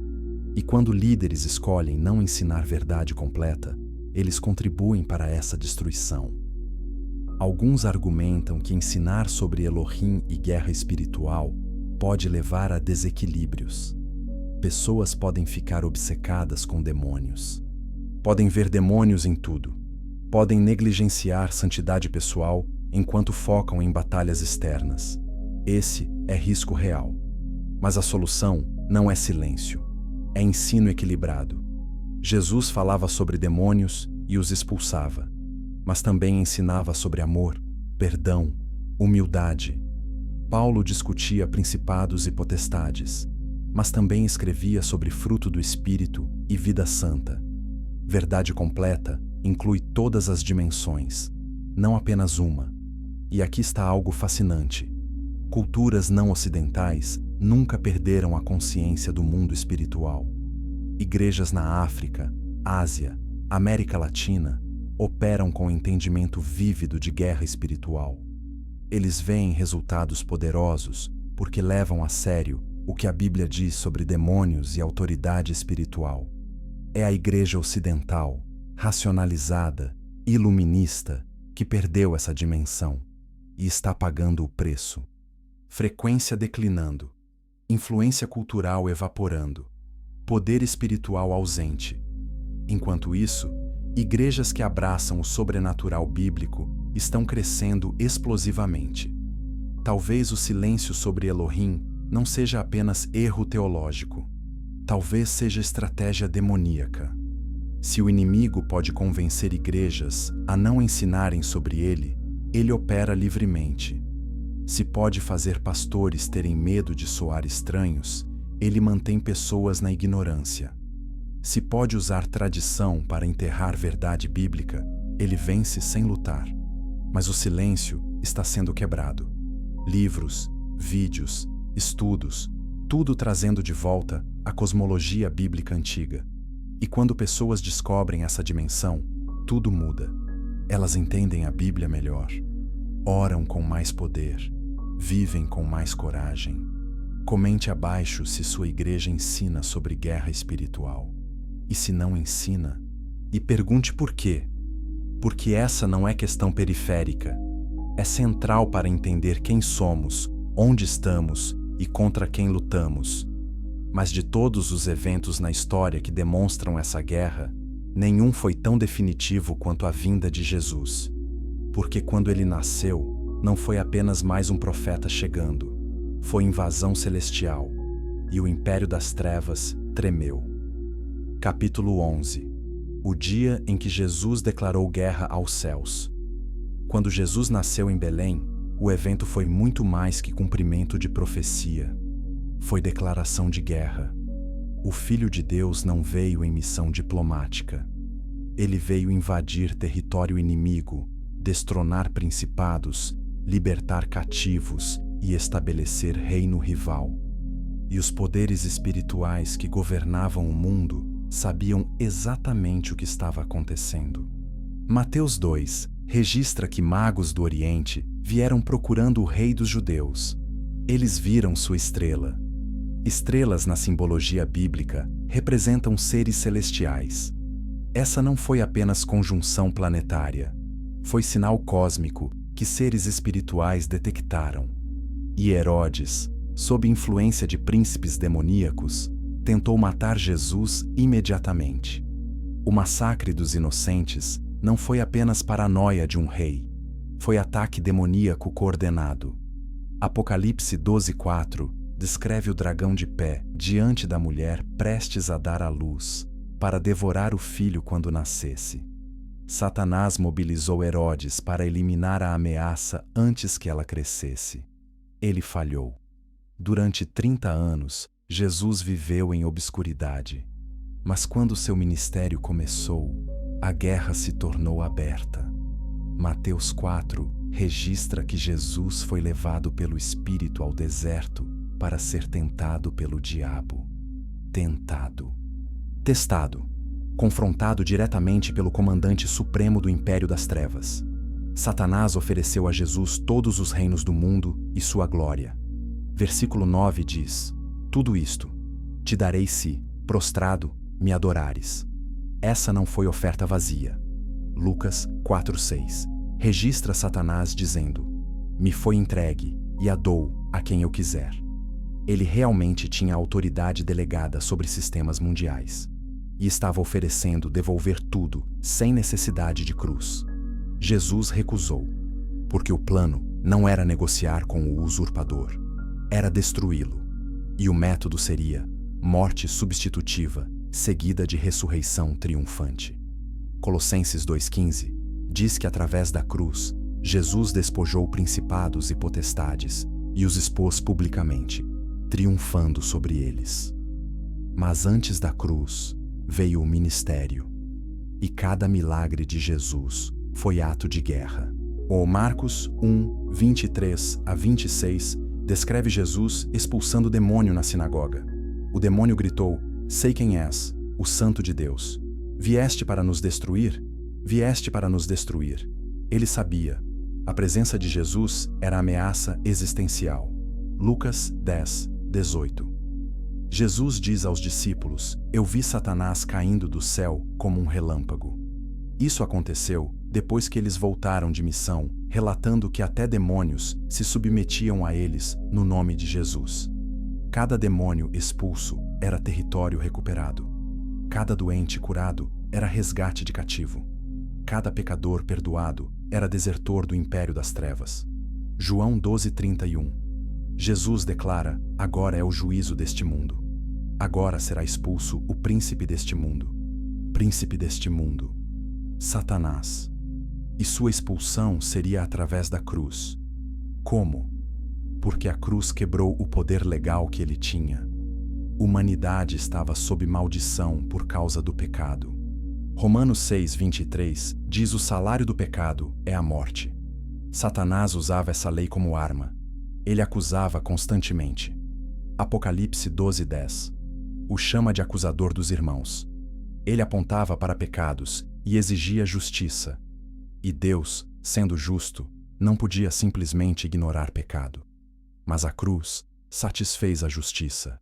E quando líderes escolhem não ensinar verdade completa, eles contribuem para essa destruição. Alguns argumentam que ensinar sobre Elohim e guerra espiritual pode levar a desequilíbrios. Pessoas podem ficar obcecadas com demônios. Podem ver demônios em tudo. Podem negligenciar santidade pessoal enquanto focam em batalhas externas. Esse é risco real. Mas a solução não é silêncio, é ensino equilibrado. Jesus falava sobre demônios e os expulsava, mas também ensinava sobre amor, perdão, humildade. Paulo discutia principados e potestades, mas também escrevia sobre fruto do Espírito e vida santa. Verdade completa inclui todas as dimensões, não apenas uma. E aqui está algo fascinante. Culturas não ocidentais nunca perderam a consciência do mundo espiritual. Igrejas na África, Ásia, América Latina operam com entendimento vívido de guerra espiritual. Eles veem resultados poderosos porque levam a sério o que a Bíblia diz sobre demônios e autoridade espiritual. É a igreja ocidental, racionalizada, iluminista, que perdeu essa dimensão e está pagando o preço. Frequência declinando, influência cultural evaporando, poder espiritual ausente. Enquanto isso, igrejas que abraçam o sobrenatural bíblico estão crescendo explosivamente. Talvez o silêncio sobre Elohim não seja apenas erro teológico. Talvez seja estratégia demoníaca. Se o inimigo pode convencer igrejas a não ensinarem sobre ele, ele opera livremente. Se pode fazer pastores terem medo de soar estranhos, ele mantém pessoas na ignorância. Se pode usar tradição para enterrar verdade bíblica, ele vence sem lutar. Mas o silêncio está sendo quebrado. Livros, vídeos, estudos, tudo trazendo de volta a cosmologia bíblica antiga. E quando pessoas descobrem essa dimensão, tudo muda. Elas entendem a Bíblia melhor, oram com mais poder, vivem com mais coragem. Comente abaixo se sua igreja ensina sobre guerra espiritual. E se não ensina, e pergunte por quê. Porque essa não é questão periférica. É central para entender quem somos, onde estamos e contra quem lutamos. Mas de todos os eventos na história que demonstram essa guerra, nenhum foi tão definitivo quanto a vinda de Jesus. Porque quando ele nasceu, não foi apenas mais um profeta chegando. Foi invasão celestial, e o império das trevas tremeu. Capítulo 11. O dia em que Jesus declarou guerra aos céus. Quando Jesus nasceu em Belém, O evento foi muito mais que cumprimento de profecia. Foi declaração de guerra. O Filho de Deus não veio em missão diplomática. Ele veio invadir território inimigo, destronar principados, libertar cativos e estabelecer reino rival. E os poderes espirituais que governavam o mundo sabiam exatamente o que estava acontecendo. Mateus 2 registra que magos do Oriente vieram procurando o rei dos judeus. Eles viram sua estrela. Estrelas na simbologia bíblica representam seres celestiais. Essa não foi apenas conjunção planetária. Foi sinal cósmico que seres espirituais detectaram. E Herodes, sob influência de príncipes demoníacos, tentou matar Jesus imediatamente. O massacre dos inocentes não foi apenas paranoia de um rei. Foi ataque demoníaco coordenado. Apocalipse 12:4 descreve o dragão de pé diante da mulher prestes a dar à luz, para devorar o filho quando nascesse. Satanás mobilizou Herodes para eliminar a ameaça antes que ela crescesse. Ele falhou. Durante 30 anos, Jesus viveu em obscuridade. Mas quando seu ministério começou, a guerra se tornou aberta. Mateus 4 registra que Jesus foi levado pelo Espírito ao deserto para ser tentado pelo diabo. Tentado. Testado. Confrontado diretamente pelo comandante supremo do Império das Trevas. Satanás ofereceu a Jesus todos os reinos do mundo e sua glória. Versículo 9 diz: tudo isto te darei se, prostrado, me adorares. Essa não foi oferta vazia. Lucas 4:6 registra Satanás dizendo: me foi entregue e a dou a quem eu quiser. Ele realmente tinha autoridade delegada sobre sistemas mundiais e estava oferecendo devolver tudo sem necessidade de cruz. Jesus recusou, porque o plano não era negociar com o usurpador, era destruí-lo. E o método seria morte substitutiva, seguida de ressurreição triunfante. Colossenses 2:15 diz que através da cruz, Jesus despojou principados e potestades e os expôs publicamente, triunfando sobre eles. Mas antes da cruz, veio o ministério. E cada milagre de Jesus foi ato de guerra. O Marcos 1:23-26 descreve Jesus expulsando o demônio na sinagoga. O demônio gritou: sei quem és, o Santo de Deus. Vieste para nos destruir? Vieste para nos destruir. Ele sabia. A presença de Jesus era ameaça existencial. Lucas 10:18. Jesus diz aos discípulos: eu vi Satanás caindo do céu como um relâmpago. Isso aconteceu depois que eles voltaram de missão, relatando que até demônios se submetiam a eles no nome de Jesus. Cada demônio expulso era território recuperado. Cada doente curado era resgate de cativo. Cada pecador perdoado era desertor do império das trevas. João 12:31. Jesus declara: agora é o juízo deste mundo. Agora será expulso o príncipe deste mundo. Príncipe deste mundo, Satanás. E sua expulsão seria através da cruz. Como? Porque a cruz quebrou o poder legal que ele tinha. Humanidade estava sob maldição por causa do pecado. Romanos 6:23 diz: o salário do pecado é a morte. Satanás usava essa lei como arma. Ele acusava constantemente. Apocalipse 12:10 o chama de acusador dos irmãos. Ele apontava para pecados e exigia justiça. E Deus, sendo justo, não podia simplesmente ignorar pecado. Mas a cruz satisfez a justiça.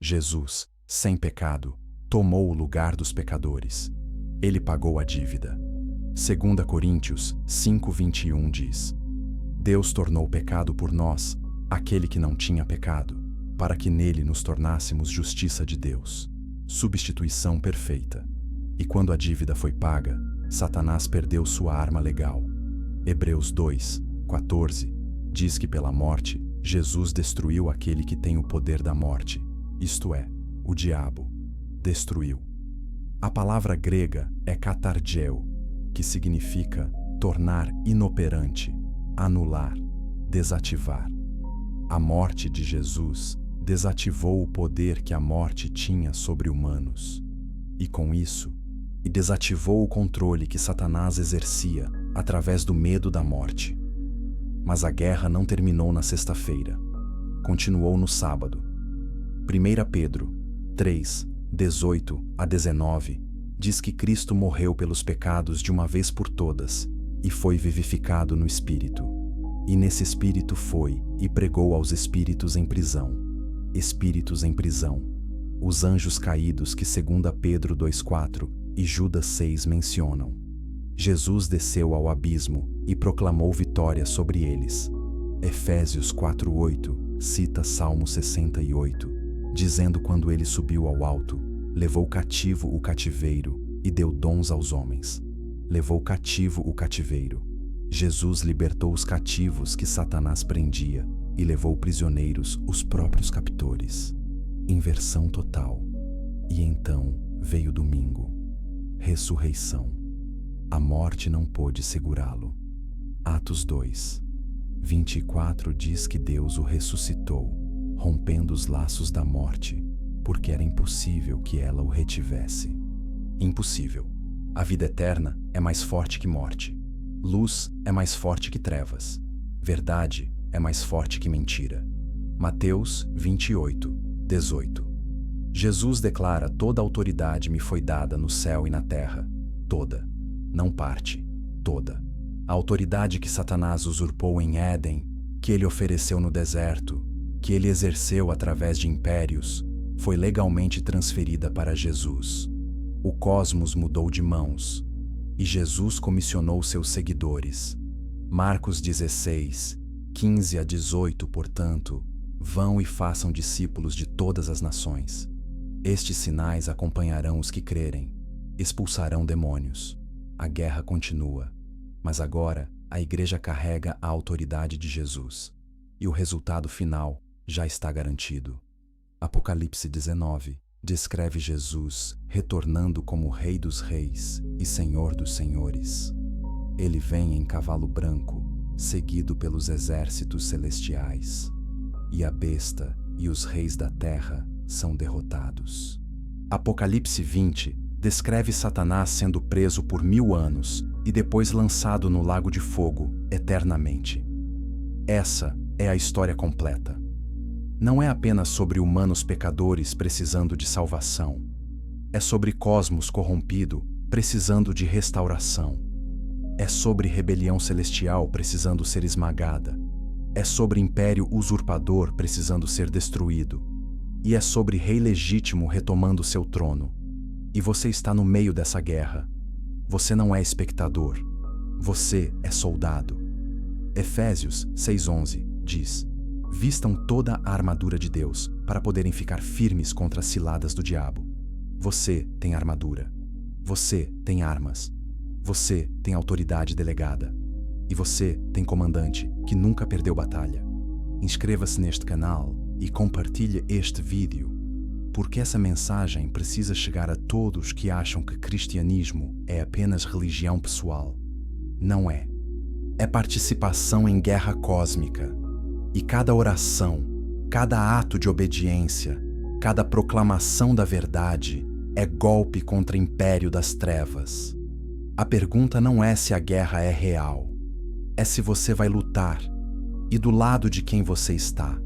Jesus, sem pecado, tomou o lugar dos pecadores. Ele pagou a dívida. 2 Coríntios 5:21 diz: Deus tornou pecado por nós, aquele que não tinha pecado, para que nele nos tornássemos justiça de Deus. Substituição perfeita. E quando a dívida foi paga, Satanás perdeu sua arma legal. Hebreus 2:14 diz que pela morte, Jesus destruiu aquele que tem o poder da morte, isto é, o diabo. Destruiu. A palavra grega é katargeo, que significa tornar inoperante, anular, desativar. A morte de Jesus desativou o poder que a morte tinha sobre humanos. E com isso, desativou o controle que Satanás exercia através do medo da morte. Mas a guerra não terminou na sexta-feira. Continuou no sábado. 1 Pedro 3, 18 a 19 diz que Cristo morreu pelos pecados de uma vez por todas e foi vivificado no Espírito. E nesse Espírito foi e pregou aos espíritos em prisão. Espíritos em prisão. Os anjos caídos que 2 Pedro 2,4 e Judas 6 mencionam. Jesus desceu ao abismo e proclamou vitória sobre eles. Efésios 4,8 cita Salmo 68, dizendo: quando ele subiu ao alto, levou cativo o cativeiro e deu dons aos homens. Levou cativo o cativeiro. Jesus libertou os cativos que Satanás prendia e levou prisioneiros os próprios captores. Inversão total. E então veio domingo. Ressurreição. A morte não pôde segurá-lo. Atos 2, 24 diz que Deus o ressuscitou, rompendo os laços da morte, porque era impossível que ela o retivesse. Impossível. A vida eterna é mais forte que morte. Luz é mais forte que trevas. Verdade é mais forte que mentira. Mateus 28, 18. Jesus declara: toda autoridade me foi dada no céu e na terra. Toda. Não parte. Toda. A autoridade que Satanás usurpou em Éden, que ele ofereceu no deserto, que ele exerceu através de impérios, foi legalmente transferida para Jesus. O cosmos mudou de mãos, e Jesus comissionou seus seguidores. Marcos 16, 15 a 18, portanto, vão e façam discípulos de todas as nações. Estes sinais acompanharão os que crerem, expulsarão demônios. A guerra continua, mas agora a igreja carrega a autoridade de Jesus, e o resultado final já está garantido. Apocalipse 19 descreve Jesus retornando como Rei dos Reis e Senhor dos Senhores. Ele vem em cavalo branco, seguido pelos exércitos celestiais, e a besta e os reis da terra são derrotados. Apocalipse 20 descreve Satanás sendo preso por 1000 anos e depois lançado no lago de fogo eternamente. Essa é a história completa. Não é apenas sobre humanos pecadores precisando de salvação. É sobre cosmos corrompido precisando de restauração. É sobre rebelião celestial precisando ser esmagada. É sobre império usurpador precisando ser destruído. E é sobre rei legítimo retomando seu trono. E você está no meio dessa guerra. Você não é espectador. Você é soldado. Efésios 6:11 diz: vistam toda a armadura de Deus para poderem ficar firmes contra as ciladas do diabo. Você tem armadura. Você tem armas. Você tem autoridade delegada. E você tem comandante que nunca perdeu batalha. Inscreva-se neste canal e compartilhe este vídeo, porque essa mensagem precisa chegar a todos que acham que cristianismo é apenas religião pessoal. Não é. É participação em guerra cósmica. E cada oração, cada ato de obediência, cada proclamação da verdade é golpe contra o império das trevas. A pergunta não é se a guerra é real, é se você vai lutar e do lado de quem você está.